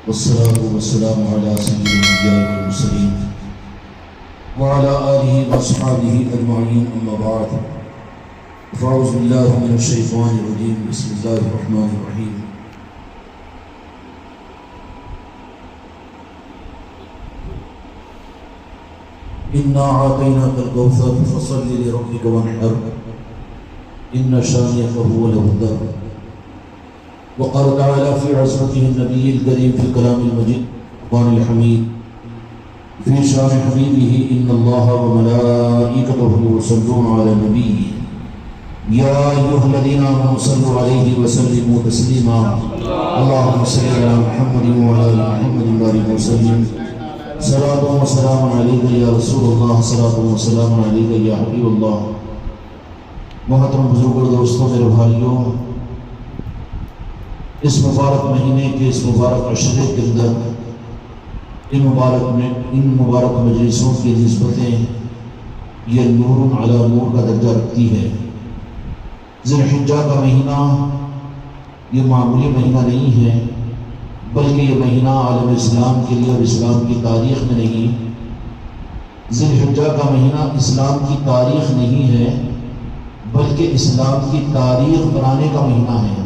والصلاة والسلام على سيد الأنبياء والمرسلين وعلى آله وأصحابه أجمعين أما بعد فأعوذ بالله من الشيطان الرجيم بسم الله الرحمن الرحيم إنا أعطيناك الكوثر فصل لربك وانحر إن شانئك هو الأبتر وقال تعالى في عصمته النبي الكريم في كلام المجيد القرآن الحميد في شان حبيبه إن الله وملائكته يصلون على النبي يا أيها الذين آمنوا صلوا عليه وسلموا تسليما اللهم صل على محمد وعلى آل محمد وبارك وسلم صلاة وسلام عليك يا رسول الله صلاة وسلام عليك يا حبيب الله. محترم بزرگوں دوستوں میرے بھائیوں، اس مبارک مہینے کے اس مبارک عشرے کے اندر ان مبارک مجلسوں کی نسبتیں یہ نور علی نور کا درجہ رکھتی ہے. ذی الحجہ کا مہینہ یہ معمولی مہینہ نہیں ہے، بلکہ یہ مہینہ عالم اسلام کے لیے اور اسلام کی تاریخ میں نہیں. ذی الحجہ کا مہینہ اسلام کی تاریخ نہیں ہے، بلکہ اسلام کی تاریخ بنانے کا مہینہ ہے.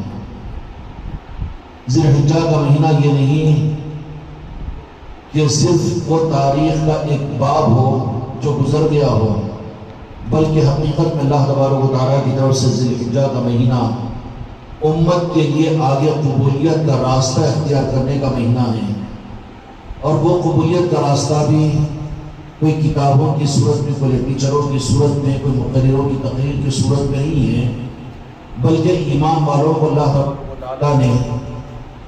ذی الحجہ کا مہینہ یہ نہیں کہ صرف وہ تاریخ کا ایک باب ہو جو گزر گیا ہو، بلکہ حقیقت میں اللہ تبارک و تعالیٰ کی طرف سے ذی الحجہ کا مہینہ امت کے لیے آگے قبولیت کا راستہ اختیار کرنے کا مہینہ ہے. اور وہ قبولیت کا راستہ بھی کوئی کتابوں کی صورت میں، کوئی ٹیچروں کی صورت میں، کوئی مقرروں کی تقریر کی صورت میں نہیں ہے، بلکہ ایمان والوں کو اللہ تعالیٰ نے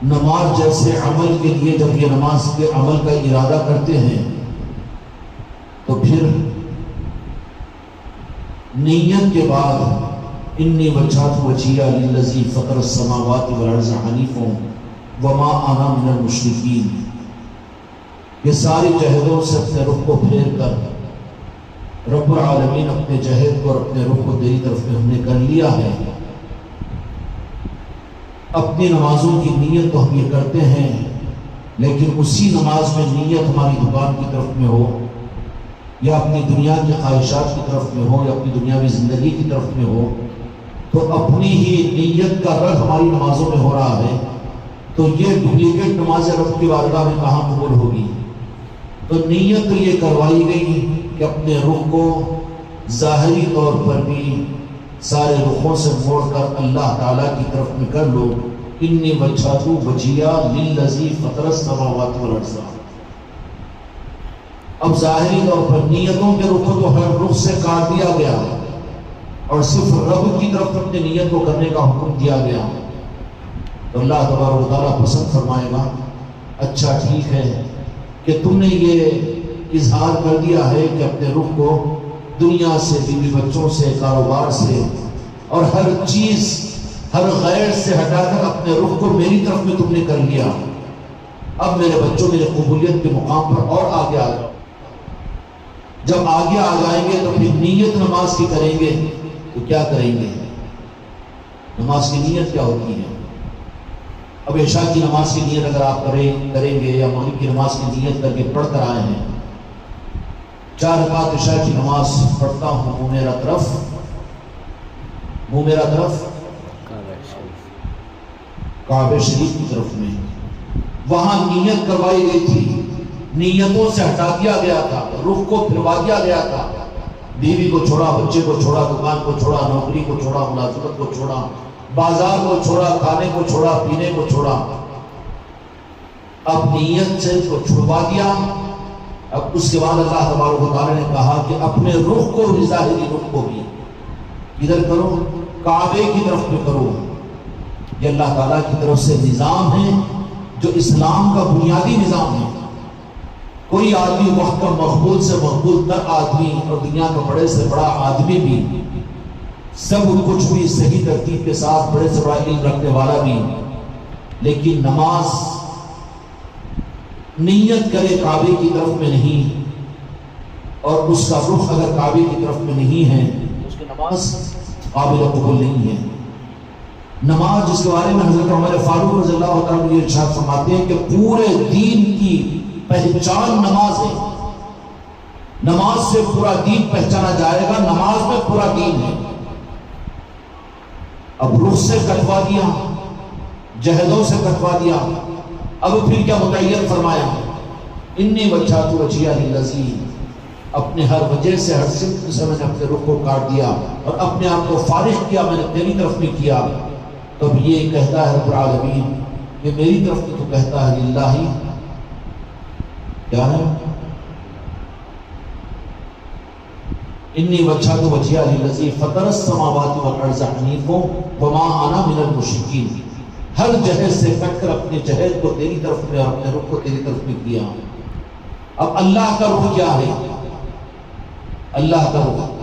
نماز جیسے عمل کے لیے جب یہ نماز کے عمل کا ارادہ کرتے ہیں تو پھر نیت کے بعد انی وجہت وجہیہ للذی فطر السماوات والارض حنیفا وما انا من المشرکین، یہ ساری جہدوں سے اپنے رخ کو پھیر کر رب العالمین اپنے جہد کو اور اپنے رخ کو تیری طرف میں ہم نے کر لیا ہے. اپنی نمازوں کی نیت تو ہم یہ کرتے ہیں، لیکن اسی نماز میں نیت ہماری دکان کی طرف میں ہو، یا اپنی دنیا کی خواہشات کی طرف میں ہو، یا اپنی دنیاوی زندگی کی طرف میں ہو، تو اپنی ہی نیت کا رد ہماری نمازوں میں ہو رہا ہے. تو یہ ڈپلیکیٹ نماز رب کی بارگاہ میں کہاں قبول ہوگی؟ تو نیت تو یہ کروائی گئی کہ اپنے رخ کو ظاہری طور پر بھی سارے رخوں سے موڑ کر اللہ تعالیٰ کی طرف میں کر لو. انی وجہت وجہیہ للذی فطر السماوات والارض. اب ظاہری طور پر نیتوں کے رخ کو ہر رخ سے کاٹ دیا گیا اور صرف رب کی طرف اپنی نیت کو کرنے کا حکم دیا گیا. تو اللہ تبارک و تعالیٰ پسند فرمائے گا، اچھا ٹھیک ہے کہ تم نے یہ اظہار کر دیا ہے کہ اپنے رخ کو دنیا سے، بیوی بچوں سے، کاروبار سے اور ہر چیز، ہر غیر سے ہٹا کر اپنے رخ کو میری طرف میں تم نے کر لیا. اب میرے بچوں میرے قبولیت کے مقام پر اور آگے آ جاؤ. جب آگے آ جائیں گے تو پھر نیت نماز کی کریں گے تو کیا کریں گے؟ نماز کی نیت کیا ہوتی ہے؟ اب عشاء کی نماز کی نیت اگر آپ کریں گے یا مغرب کی نماز کی نیت کر کے پڑھ کر آئے ہیں، 4 رکعت عشاء کی نماز پڑھتا ہوں، منہ میرا طرف کعبہ شریف کی طرف میں، وہاں نیت کروائی گئی تھی، نیتوں سے ہٹا دیا گیا تھا، رخ کو پھروا دیا گیا تھا. بیوی کو چھوڑا، بچے کو چھوڑا، دکان کو چھوڑا، نوکری کو چھوڑا، ملازمت کو چھوڑا، بازار کو چھوڑا، کھانے کو چھوڑا، پینے کو چھوڑا. اب نیت سے کو چھڑوا دیا. اب اس کے بعد اللہ تبارک و تعالیٰ نے کہا کہ اپنے رخ کو بھی، ظاہری رخ کو بھی ادھر کرو، کعبے کی طرف میں کرو. یہ اللہ تعالیٰ کی طرف سے نظام ہے جو اسلام کا بنیادی نظام ہے. کوئی آدمی محکم مقبول سے مقبول تر آدمی اور دنیا کا بڑے سے بڑا آدمی بھی، سب کچھ بھی صحیح ترتیب کے ساتھ، بڑے سے بڑا علم رکھنے والا بھی، لیکن نماز نیت کرے کعبے کی طرف میں نہیں اور اس کا رخ اگر کعبے کی طرف میں نہیں ہے، اس کی نماز قابل قبول نہیں ہے. نماز جس کے بارے میں حضرت عمر فاروق رضی اللہ تعالیٰ یہ ارشاد فرماتے ہیں کہ پورے دین کی پہچان نماز ہے، نماز سے پورا دین پہچانا جائے گا، نماز میں پورا دین ہے۔ اب رخ سے کٹوا دیا، جہدوں سے کٹوا دیا، اب پھر کیا متعین فرمایا؟ انی وجہت وجہی للذی، اپنے ہر وجہ سے ہر سمت سے میں نے اپنے رخ کو کاٹ دیا اور اپنے آپ کو فارغ کیا، میں نے تیری طرف میں کیا۔ تب یہ کہتا ہے رب العالمین کہ میری طرف تو کہتا ہے للہ، کیا ہے؟ انی وجہت وجہی للذی فطر السماوات والارض حنیفا وما انا من المشرکین، ہر جہد سے کٹ کر اپنے جہد کو تیری طرف میں اور اپنے رخ کو تیری طرف میں کیا۔ اب اللہ کا رخ کیا ہے؟ اللہ کا رخ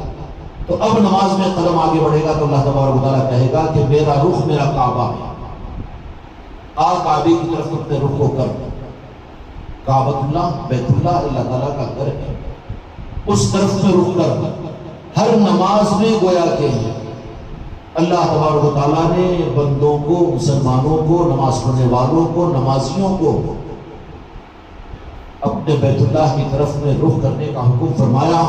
تو اب نماز میں قدم آگے بڑھے گا تو اللہ تبارک و تعالیٰ کہے گا کہ میرا رخ میرا کعبہ ہے، آ کعبے کی طرف اپنے رخ کو کر۔ کعبۃ اللہ، بیت اللہ اللہ تعالیٰ کا گھر ہے، اس طرف میں رخ کر۔ ہر نماز میں گویا کہ اللہ تبارک و تعالیٰ نے بندوں کو، مسلمانوں کو، نماز پڑھنے والوں کو، نمازیوں کو اپنے بیت اللہ کی طرف میں رخ کرنے کا حکم فرمایا۔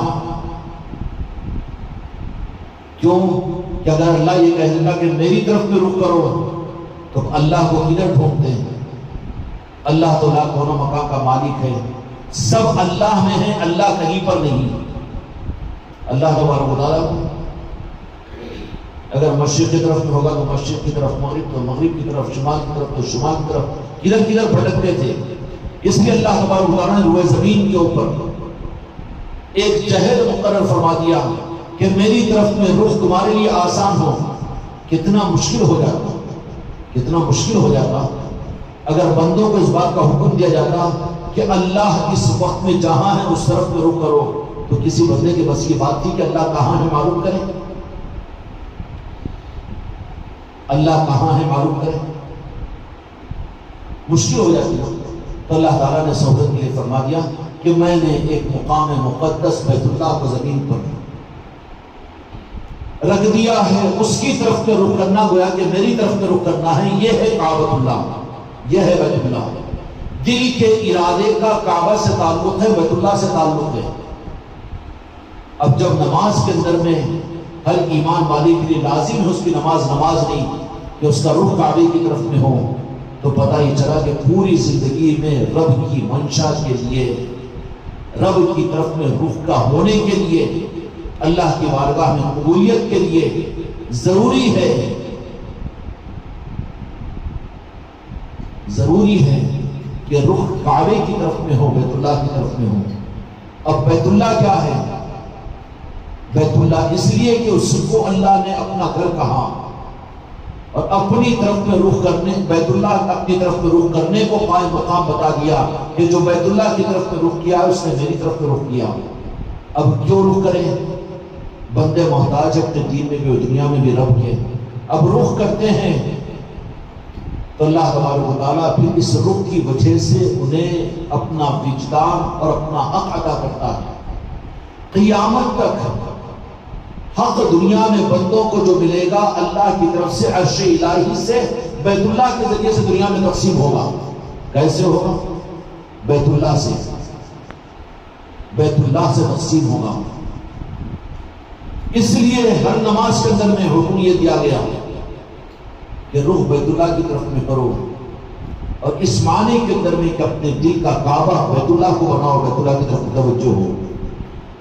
کیوں کہ اگر اللہ یہ کہے گا کہ میری طرف میں رخ کرو تو اللہ کو کدھر ڈھونڈتے ہیں؟ اللہ تو لا کون مکان کا مالک ہے، سب اللہ میں ہے، اللہ کہیں پر نہیں۔ اللہ تبارک و تعالیٰ اگر مشرق کی طرف میں ہوگا تو مشرق کی طرف، مغرب تو مغرب کی طرف، شمال کی طرف تو شمال کی طرف، کدھر کدھر بھٹکتے تھے۔ اس لیے اللہ تبارک و تعالیٰ نے روئے زمین کے اوپر ایک جہد مقرر فرما دیا کہ میری طرف میں رخ تمہارے لیے آسان ہو۔ کتنا مشکل ہو جاتا، کتنا مشکل ہو جاتا اگر بندوں کو اس بات کا حکم دیا جاتا کہ اللہ اس وقت میں جہاں ہے اس طرف میں رخ کرو، تو کسی بندے کے بس یہ بات تھی کہ اللہ کہاں ہے معلوم کرے، اللہ کہاں ہے معلوم کرے، مشکل ہو جاتی ہے۔ تو اللہ تعالیٰ نے سہولت کے لیے فرما دیا کہ میں نے ایک مقام مقدس بیت اللہ کو زمین پر رکھ دیا ہے، اس کی طرف میں رخ کرنا، گویا کہ میری طرف میں رخ کرنا ہے۔ یہ ہے کعبۃ اللہ، یہ ہے بیت اللہ۔ دل کے ارادے کا کعبہ سے تعلق ہے، بیت اللہ سے تعلق ہے۔ اب جب نماز کے اندر میں ہر ایمان والے کے لیے لازم ہے اس کی نماز نہیں کہ اس کا رخ کعبے کی طرف میں ہو، تو پتہ ہی چلا کہ پوری زندگی میں رب کی منشا کے لیے، رب کی طرف میں رخ کا ہونے کے لیے، اللہ کی بارگاہ میں قبولیت کے لیے ضروری ہے کہ رخ کعبے کی طرف میں ہو، بیت اللہ کی طرف میں ہو۔ اب بیت اللہ کیا ہے؟ بیت اللہ اس لیے کہ اس کو اللہ نے اپنا گھر کہا اور اپنی طرف میں رخ کرنے، بیت اللہ اپنی طرف میں رخ کرنے کو قائم مقام بتا دیا کہ جو بیت اللہ کی طرف میں رخ کیا اس نے میری طرف میں رخ کیا۔ اب کیوں رخ کرے؟ بندے محتاج اپنے دین میں بھی اور دنیا میں بھی رب کے، اب رخ کرتے ہیں تو اللہ تبارک و تعالیٰ پھر اس رخ کی وجہ سے انہیں اپنا وجدان اور اپنا حق ادا کرتا ہے۔ قیامت تک حق دنیا میں بندوں کو جو ملے گا اللہ کی طرف سے، عرش الہی سے، بیت اللہ کے ذریعے سے دنیا میں تقسیم ہوگا۔ کیسے ہوگا؟ بیت اللہ سے، بیت اللہ سے تقسیم ہوگا۔ اس لیے ہر نماز کے اندر میں حکم یہ دیا گیا کہ رخ بیت اللہ کی طرف میں کرو، اور اس معنی کے اندر میں کہ اپنے دل کا کعبہ بیت اللہ کو بناؤ، بیت اللہ کی طرف توجہ ہو،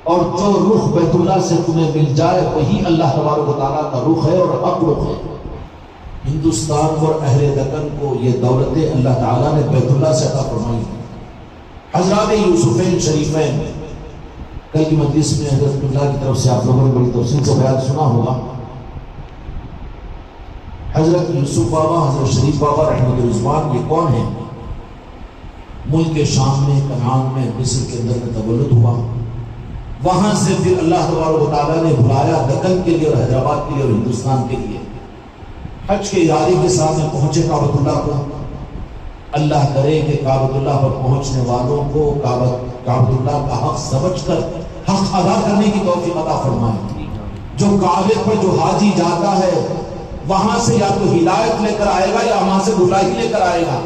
اور جو رخ بیت اللہ سے تمہیں مل جائے وہی اللہ تبارک و تعالیٰ کا رخ ہے اور حق رخ ہے۔ ہندوستان اور اہل دکن کو یہ دولتیں اللہ تعالیٰ نے بیت اللہ سے عطا فرمائی ہیں۔ حضرات یوسفین شریفین، کل کی مجلس میں حضرت اللہ کی طرف سے آپ لوگوں نے بڑی تفصیل سے بیان سنا ہوگا۔ حضرت یوسف بابا، حضرت شریف بابا رحمۃ الرضوان، یہ کون ہیں؟ ملک شام میں، کنعان میں، مصر کے اندر میں تولد ہوا۔ وہاں سے پھر اللہ تبارک و تعالیٰ نے بلایا دکن کے لیے اور حیدرآباد کے لیے اور ہندوستان کے لیے۔ حج کے ارادے کے ساتھ میں پہنچے کعبۃ اللہ کو۔ اللہ کرے کہ کعبۃ اللہ پر پہنچنے والوں کو کعبۃ اللہ کا حق سمجھ کر حق ادا کرنے کی توفیق عطا فرمائے۔ جو کعبے پر جو حاجی جاتا ہے وہاں سے یا تو ہدایت لے کر آئے گا یا وہاں سے گمراہی لے کر آئے گا.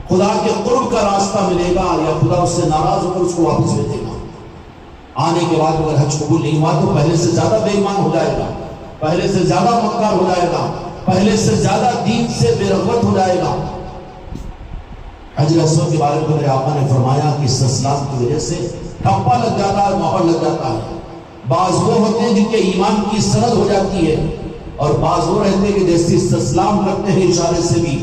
خدا کے قرب کا راستہ ملے گا یا خدا اس سے ناراض ہو کر اس کو واپس بھیجے گا. آنے کے بعد اگر حج قبول نہیں ہوا تو پہلے سے زیادہ بے ایمان ہو جائے گا, پہلے سے زیادہ مکار ہو جائے گا, پہلے سے زیادہ دین سے بے رغبت ہو جائے گا. حجر اسود کے بارے میں میرے آقا نے فرمایا کہ استسلام کی وجہ سے ٹھپا لگ جاتا ہے, مہر لگ جاتا ہے. بعض وہ ہوتے ہیں جن کے ایمان کی سند ہو جاتی ہے, اور بعض وہ رہتے ہیں کہ جیسے استسلام کرتے ہیں اشارے سے بھی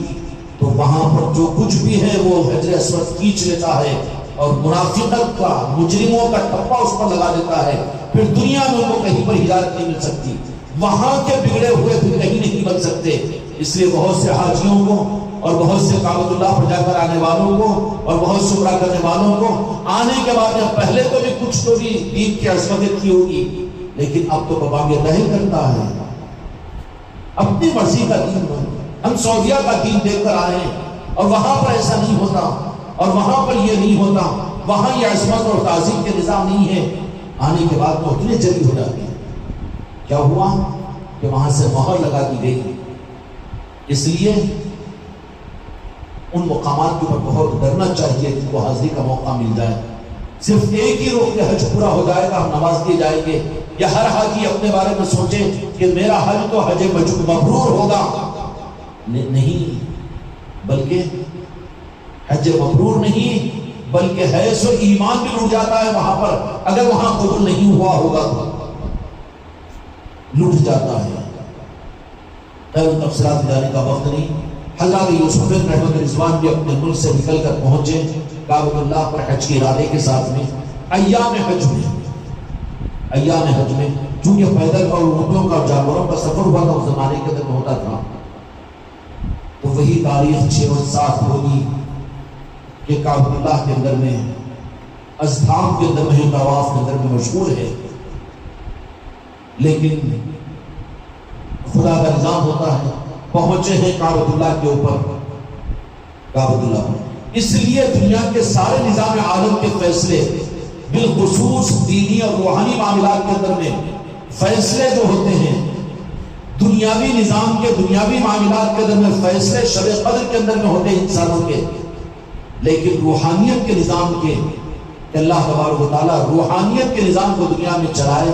تو وہاں پر جو کچھ بھی ہے وہ حجر اسود کھینچ لیتا ہے اور منافقت کا, مجرموں کا ٹپا اس پر لگا دیتا ہے. پھر دنیا میں ان کو کہیں پر ہدایت نہیں مل سکتی, وہاں کے بگڑے ہوئے پھر کہیں نہیں بن سکتے. اس لیے بہت سے حاجیوں کو اور بہت سے کعبۃ اللہ پر جا کر آنے والوں کو اور بہت سے عمرہ کرنے والوں کو آنے کے بعد پہلے تو بھی کچھ تو بھی دین کی عظمت کی ہوگی, لیکن اب تو بابا یہ نہیں کرتا ہے اپنی مرضی کا دین. ہم سعودیہ کا دین دیکھ کر آئے ہیں اور وہاں پر ایسا نہیں ہوتا اور وہاں پر یہ نہیں ہوتا, وہاں یہ عظمت اور تعظیم کے نظام نہیں ہے. آنے کے بعد تو اتنے جلدی ہو جاتے ہیں. کیا ہوا کہ وہاں سے مہر لگا دی گئی. اس لیے ان مقامات کے اوپر بہت ڈرنا چاہیے کہ وہ حاضری کا موقع مل جائے. صرف ایک ہی روز حج پورا ہو جائے گا, ہم نواز دیے جائیں گے, یا ہر حاجی اپنے بارے میں سوچے کہ میرا حج تو حج مبرور ہوگا. نہیں, بلکہ حج مبرور نہیں بلکہ ہے سو ایمان بھی لٹ جاتا ہے وہاں پر. اگر وہاں قبول نہیں ہوا ہوگا تو لٹ جاتا ہے. تفصیلات جانے کا وقت نہیں. حضرت یوسف بن رحمت رضوان بھی اپنے ملک سے نکل کر پہنچے کعبۃ اللہ پر حج کے ارادے کے ساتھ میں. ایام حج میں چونکہ پیدل اور اونٹوں کا اور جانوروں کا سفر ہوا تھا, اس زمانے کے اندر ہوتا تھا, تو وہی تاریخ 6 اور 7 ہوگی کہ کعبۃ اللہ کے اندر میں ازدحام کے اندر میں طواف کے اندر میں مشغول ہے. لیکن خدا کا نظام ہوتا ہے, پہنچے ہیں کعبۃ اللہ کے اوپر, کعبۃ اللہ پر. اس لیے دنیا کے سارے نظام عالم کے فیصلے بالخصوص دینی اور روحانی معاملات کے اندر میں فیصلے جو ہوتے ہیں, دنیاوی نظام کے دنیاوی معاملات کے اندر میں فیصلے شب قدر کے اندر میں ہوتے ہیں انسانوں کے, لیکن روحانیت کے نظام کے کہ اللہ تبارک و تعالیٰ روحانیت کے نظام کو دنیا میں چلائے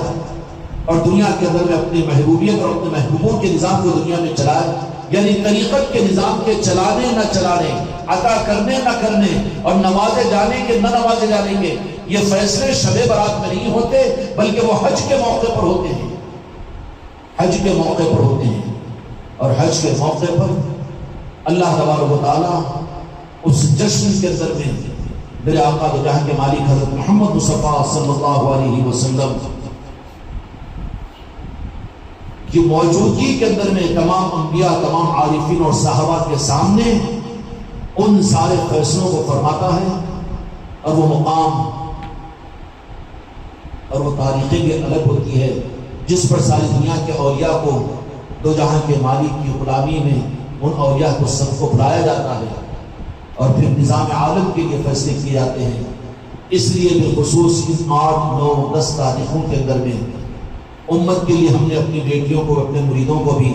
اور دنیا کے اندر میں اپنی محبوبیت اور اپنے محبوبوں کے نظام کو دنیا میں چلائے. یعنی طریقت کے نظام کے چلانے نہ چلانے, عطا کرنے نہ کرنے اور نوازے جانے کے نہ نوازے جانے کے, یہ فیصلے شب برات میں نہیں ہوتے بلکہ وہ حج کے موقع پر ہوتے ہیں. حج کے موقع پر ہوتے ہیں, اور حج کے موقع پر اللہ تبارک و تعالیٰ اس جشن کے اندر میں میرے آقا دو جہاں کے مالک حضرت محمد مصطفیٰ صلی اللہ علیہ وسلم کی موجودگی کے اندر میں تمام انبیاء, تمام عارفین اور صحابہ کے سامنے ان سارے فیصلوں کو فرماتا ہے. اور وہ مقام اور وہ تاریخیں بھی الگ ہوتی ہے جس پر ساری دنیا کے اولیاء کو دو جہاں کے مالک کی غلامی میں ان اولیاء کو سب کو بلایا جاتا ہے اور پھر نظام عالم کے لیے فیصلے کیے جاتے ہیں. اس لیے بالخصوص ان 8, 9, 10 تاریخوں کے اندر میں امت کے لیے ہم نے اپنی بیٹیوں کو, اپنے مریدوں کو بھی,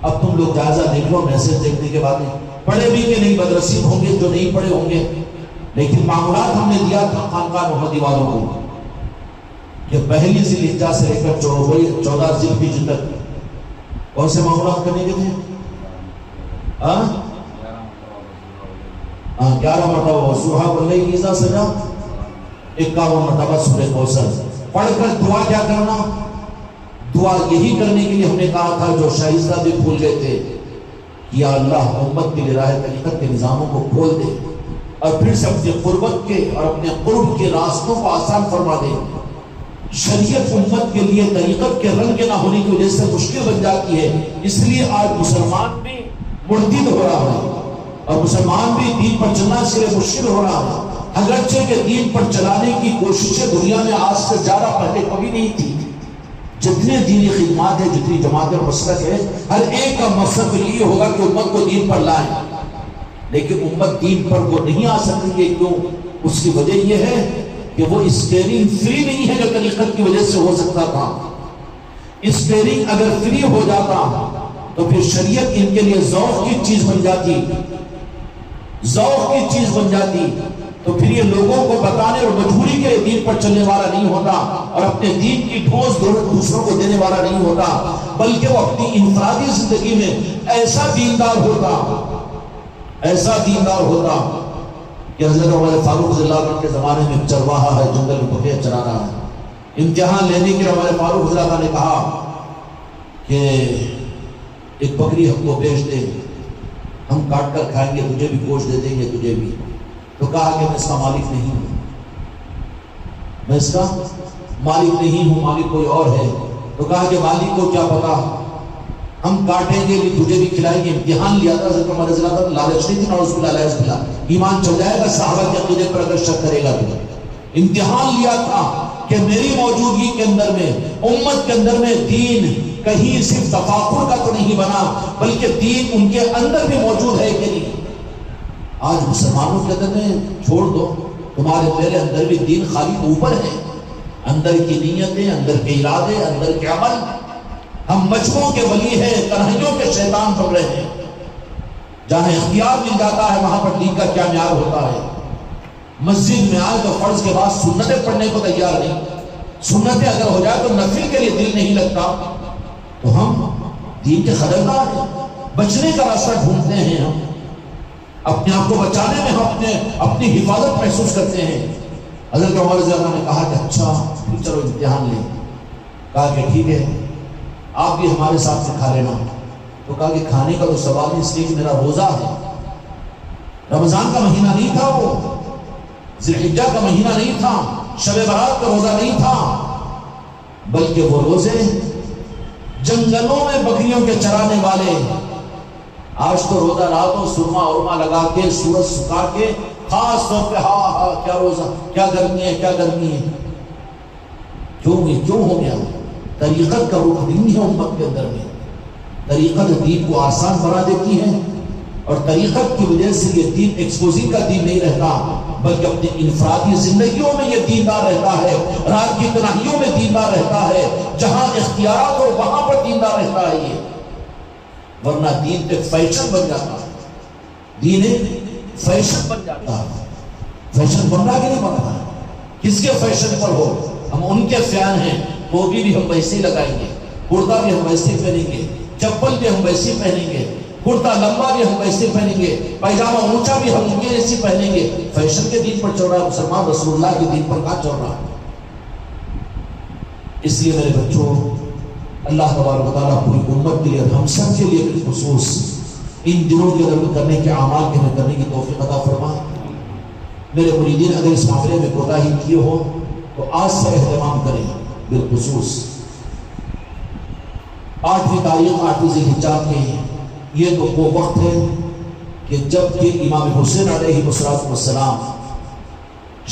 اب تم لوگ جائزہ دیکھ لو میسج دیکھنے کے بعد, پڑھے بھی کہ نہیں بدرسیب ہوں گے جو نہیں پڑھے ہوں گے, لیکن معمولات ہم نے دیا تھا خانقاہ محمدی والوں کو کہ پہلی ذی الحجہ سے لے کر 14 ذی الحجہ تک کون سے معمولات کرنے کے تھے؟ 11 مرتبہ وضحیٰ واللیل اذا سجا, 51 مرتبہ سورہ کوثر پڑھ کر دعا کیا کرنا. دعا یہی کرنے کے لیے ہم نے کہا تھا جو شائستہ بھی بھول گئے تھے, یا اللہ امت کے لیے راہ طریقت کے نظاموں کو کھول دے اور پھر سے اپنے قربت کے اور اپنے قرب کے راستوں کو آسان فرما دے. شریعت امت کے لیے طریقت کے رنگ کے نہ ہونے کی وجہ سے مشکل بن جاتی ہے. اس لیے آج مسلمان بھی مرتد ہو رہا ہے اور مسلمان بھی دین پر چلنا اس لیے مشکل ہو رہا ہے, اگرچہ کہ دین پر چلانے کی کوششیں دنیا میں آج سے زیادہ پہلے کبھی نہیں تھی. جتنے دینی خدمات ہیں, جتنی جماعتیں اور مسلک ہے, ہر ایک کا مقصد یہ ہوگا کہ امت کو دین پر لائیں, لیکن امت دین پر وہ نہیں آ سکتی ہے. کیوں؟ اس کی وجہ یہ ہے کہ وہ اسٹیئرنگ فری نہیں ہے جو طریقت کی وجہ سے ہو سکتا تھا. اسٹیئرنگ اگر فری ہو جاتا تو پھر شریعت ان کے لیے ذوق کی چیز بن جاتی، ذوق کی چیز بن جاتی، تو پھر یہ لوگوں کو بتانے اور مجبوری کے دین پر چلنے والا نہیں ہوتا، اور اپنے دین کی ٹھوس دوسروں کو دینے والا نہیں ہوتا، بلکہ وہ اپنی انفرادی زندگی میں ایسا دیندار ہوتا، ایسا دیندار ہوتا کہ حضرت عمر فاروق رضی اللہ عنہ کے زمانے میں چرواہا ہے، جنگل میں بکریاں چرا رہا ہے، امتحان لینے کے عمر فاروق رضی اللہ عنہ نے کہا کہ ایک بکری ہم کو بیچ دے، ہم کاٹ کر کھائیں گے، تجھے بھی گوشت دے دیں گے، تجھے بھی۔ تو کہا کہ میں اس کا مالک نہیں ہوں، میں اس کا مالک نہیں ہوں، مالک کوئی اور ہے۔ تو کہا کہ مالک کو کیا پتا، ہم کاٹیں گے بھی، تجھے بھی کھلائیں گے۔ امتحان لیا تھا حضرت عمر رضی اللہ عنہ، لالچ نہیں تھی، نعوذ باللہ علیہ وسلم، ایمان چل جائے گا صحابہ کے عقیدے پر اگر شک کرے گا تو۔ امتحان لیا تھا کہ میری موجودگی کے اندر میں، امت کے اندر میں دین کہیں صرف تفاخر کا تو نہیں بنا، بلکہ دین ان کے اندر بھی موجود ہے کہ نہیں۔ آج مسلمانوں کے اندر میں چھوڑ دو، تمہارے میرے اندر بھی دین خالی اوپر ہے، اندر کی نیتیں، اندر کے ارادے، اندر کے عمل۔ ہم مجموعوں کے ولی ہیں، تنہائیوں کے شیطان بن رہے ہیں۔ جہاں اختیار مل جاتا ہے وہاں پر دین کا کیا معیار ہوتا ہے۔ مسجد میں آئے تو فرض کے بعد سنتیں پڑھنے کو تیار نہیں، سنتیں اگر ہو جائے تو نفل کے لیے دل نہیں لگتا، تو ہم دین کے خبردار ہیں، بچنے کا راستہ ڈھونڈتے ہیں، ہم اپنے آپ کو بچانے میں ہم اپنی حفاظت محسوس کرتے ہیں۔ حضرت عمر رضی اللہ عنہ نے کہا کہ اچھا پھر چلو امتحان لیں۔ کہا کہ ٹھیک ہے، آپ بھی ہمارے ساتھ سے کھا لینا۔ تو کہا کہ کھانے کا تو سوال نہیں، اس لیے کہ میرا روزہ ہے، رمضان کا مہینہ نہیں تھا، وہ ذی الحجہ کا مہینہ نہیں تھا، شب برات کا روزہ نہیں تھا، بلکہ وہ روزے جنگلوں میں بکریوں کے چرانے والے۔ آج تو روزہ راتوں سرما ورما لگا کے، سورج سکھا کے، خاص طور پہ ہاں کیا روزہ، کیا گرمی ہے، کیا گرمی ہے۔ کیوں ہو گیا؟ طریقت کا رخ نہیں ہے امت کے اندر میں۔ طریقت دین کو آسان بنا دیتی ہے، اور طریقت کی وجہ سے یہ دین ایکسپوزنگ کا دین نہیں رہتا، بلکہ اپنی انفرادی زندگیوں میں یہ دیندار رہتا ہے، رات کی تنہائیوں میں دیندار رہتا ہے، جہاں اختیارات ہو وہاں پر دیندار رہتا ہے یہ۔ ورنہ دین پہ فیشن بن جاتا ہے، دین فیشن بن جاتا ہے۔ فیشن بن رہا کہ نہیں بن رہا؟ کس کے فیشن پر ہو؟ ہم ان کے فین ہیں، ٹوپی بھی ہم ویسے ہی لگائیں گے، کرتا بھی ہم ویسے ہی پہنیں گے، چپل بھی ہم ویسے ہی پہنیں گے، کرتا لمبا بھی ہم ویسے پہنیں گے، پیجامہ اونچا بھی ہم ان کے جیسے پہنیں گے۔ فیشن کے دین پر چل رہا ہے مسلمان، رسول اللہ کے دین پر کہاں چل رہا ہے؟ اس لیے میرے بچوں، اللہ تبارک و تعالیٰ پوری امت کے لیے، ہم سب کے لیے بالخصوص ان دنوں کے اندر کرنے کے اعمال کے میں کرنے کی توفیق عطا فرمائے۔ میرے مریدین اگر اس معاملے میں کوتاہی کیے ہو تو آج سے اہتمام کریں، بالخصوص 8ویں تاریخ 8ویں ذی الحجہ کے یہ تو وہ وقت ہے کہ جب کہ امام حسین علیہ السلام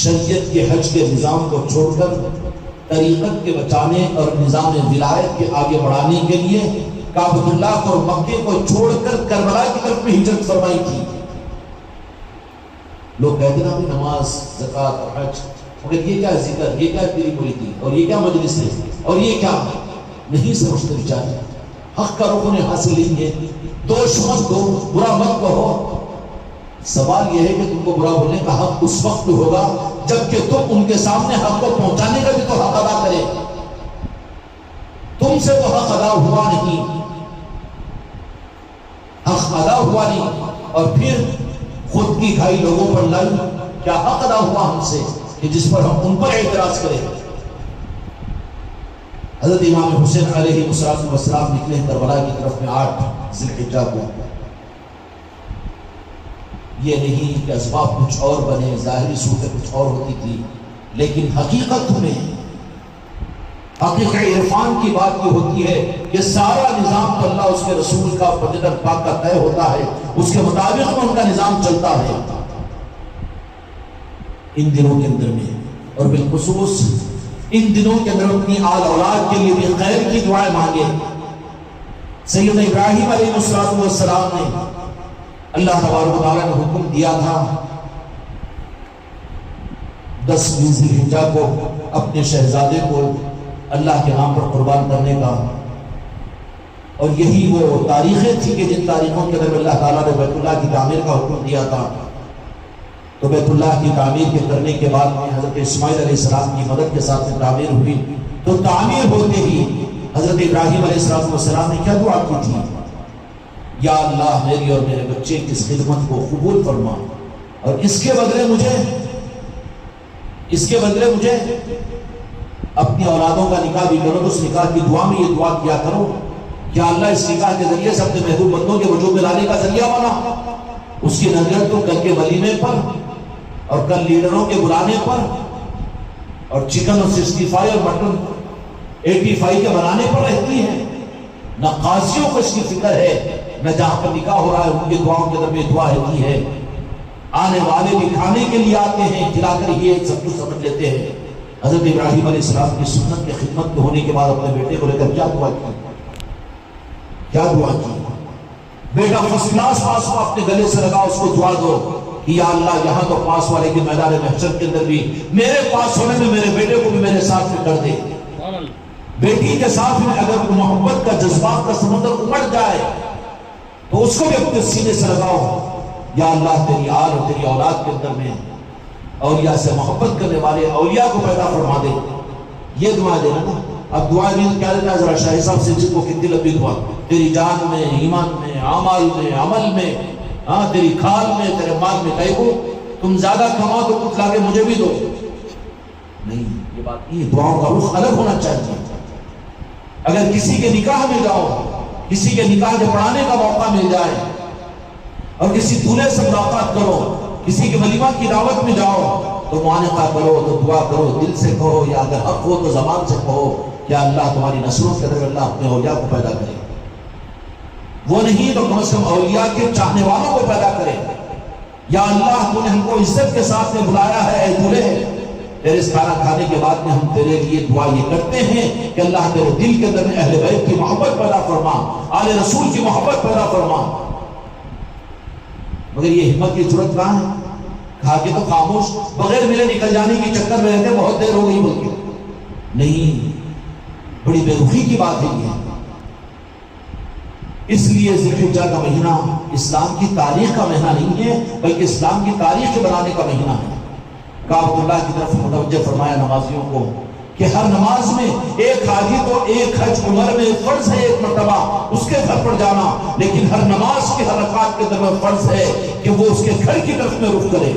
شریعت کے حج کے نظام کو چھوڑ کر طریقت کے بچانے اور نظام ولایت کے آگے بڑھانے کے لیے کعبۃ اللہ اور مکے کو چھوڑ کر کربلا کی طرف میں ہجرت فرمائی تھی۔ لوگ کہتے ہیں نماز، زکوٰۃ اور حج، مگر یہ کیا ذکر، یہ کیا تیری بولی تھی، اور یہ کیا مجلس ہے، اور یہ کیا نہیں سمجھتے بیچارے۔ حق کا رخ انہیں حاصل نہیں ہے۔ دوش مت دو، برا مت کہو۔ سوال یہ ہے کہ تم کو برا بولنے کا حق اس وقت ہوگا جبکہ تم ان کے سامنے حق کو پہنچانے کا بھی تو حق ادا کرے۔ تم سے تو حق ادا ہوا نہیں، حق ادا ہوا نہیں، اور پھر خود کی کھائی لوگوں پر لائی۔ کیا حق ادا ہوا ہم سے کہ جس پر ہم ان پر اعتراض کریں؟ حضرت امام حسین علیہ السلام نکلے کربلا کی طرف میں 8 ذی الحجہ کو۔ یہ نہیں کہ اسباب کچھ اور بنے، ظاہری صورتیں کچھ اور ہوتی تھی، لیکن حقیقت میں حقیقت عرفان کی بات یہ ہوتی ہے کہ سارا نظام تو اللہ اس کے رسول کا بدن پاک کا طے ہوتا ہے، اس کے مطابق میں ان کا نظام چلتا ہے۔ ان دنوں کے اندر میں اور بالخصوص ان دنوں کے اندر اپنی آل اولاد کے لیے بھی خیر کی دعائیں مانگے۔ سیدنا ابراہیم علیہ السلام نے اللہ تبارک و تعالیٰ نے حکم دیا تھا 10 ذی الحجہ کو اپنے شہزادے کو اللہ کے نام پر قربان کرنے کا۔ اور یہی وہ تاریخیں تھی کہ جن تاریخوں کے اندر اللہ تعالیٰ نے بیت اللہ کی تعمیر کا حکم دیا تھا. تو بیت اللہ کی تعمیر کے کرنے کے بعد میں حضرت اسماعیل علیہ السلام کی مدد کے ساتھ میں تعمیر ہوئی. تو تعمیر ہوتے ہی حضرت ابراہیم علیہ السلام نے کیا دعا کی تھی؟ یا اللہ میری اور میرے بچے کی اس خدمت کو قبول فرما، اور اس کے بدلے مجھے اپنی اولادوں کا نکاح بھی کرو. اس نکاح کی دعا میں یہ دعا کیا کرو کہ اللہ اس نکاح کے ذریعے سے اپنے محبوب بندوں کے وجود میں لانے کا ذریعہ بنا. اس کی نظر تو کل کے ولیمے پر اور کل لیڈروں کے بلانے پر اور چکن اور 65 اور مٹن 85 کے بنانے پر رہتی ہے. نہ قاضیوں کو اس کی فکر ہے، نہ جہاں پر نکاح ہو رہا ہے ان کی دعاؤں کے درمیان دعا رہتی ہے. آنے والے بھی کھانے کے لیے آتے ہیں، کھلا کر یہ سب کچھ سمجھ لیتے ہیں. حضرت ابراہیم علیہ السلام کی سنت کی خدمت ہونے کے بعد اپنے بیٹے کو لے کر کیا دعا کی؟ بیٹا فرسٹ کلاس پاس ہوا، اپنے گلے سے لگا، اس کو دعا دو کہ یا اللہ یہاں تو پاس والے کے میدان محشر کے اندر بھی میرے پاس ہونے میں میرے بیٹے کو بھی میرے ساتھ میں کر دے. بیٹی کے ساتھ میں اگر محبت کا جذبات کا سمندر امڑ جائے تو اس کو بھی اپنے سینے سے لگاؤ. یا اللہ تیری آل اور تیری اولاد کے اندر میں اولیاء سے محبت کرنے والے اولیاء کو پیدا فرما دے. یہ دعا دینا نا. اب دعا بھی کیا دیتا ہے ذرا شاہ صاحب سے، جس کو کتنی لمبی دعا، تیری جان میں، ایمان میں، اعمال میں، عمل میں، تیری کھال میں، تیرے مال میں. کہیں کو تم زیادہ کماؤ تو کچھ لاگے مجھے بھی دو. نہیں، یہ بات نہیں. دعاؤں کا رخ الگ ہونا چاہیے. اگر کسی کے نکاح میں جاؤ، کسی کے نکاح کے پڑھانے کا موقع مل جائے اور کسی دولہے سے ملاقات کرو، کسی کے ولیمہ کی دعوت میں جاؤ تو معانقہ کرو، تو دعا کرو، دل سے کہو، یا اگر حق ہو تو زبان سے کہو کہ اللہ تمہاری نسلوں کے اندر اللہ اپنے اولیاء کو پیدا کرے. وہ نہیں تو کم از کم اولیاء کے چاہنے والوں کو پیدا کرے. یا اللہ تو نے ہم کو عزت کے ساتھ میں بلایا ہے، اے دولہے تیرے اس کھانا کھانے کے بعد میں ہم تیرے لیے دعا یہ کرتے ہیں کہ اللہ تیرے دل کے اندر میں اہل بیت کی محبت پیدا فرما، آل رسول کی محبت پیدا فرما. مگر یہ ہمت کی ضرورت کہاں ہے؟ کھا کے تو خاموش بغیر ملے نکل جانے کی چکر میں رہتے، بہت دیر ہو گئی بلکہ نہیں. بڑی بے رخی کی بات ہے یہ. اس لیے ذوالحجہ کا مہینہ اسلام کی تاریخ کا مہینہ نہیں ہے، بلکہ اسلام کی تاریخ بنانے کا مہینہ ہے. کعبۃ اللہ کی طرف متوجہ فرمایا نمازیوں کو کہ ہر نماز میں ایک حاجی کو ایک حج عمر میں فرض ہے ایک مرتبہ اس کے گھر پر جانا، لیکن ہر نماز کی ہر رکعت کے درمیان فرض ہے کہ وہ اس کے گھر کی طرف میں رخ کرے.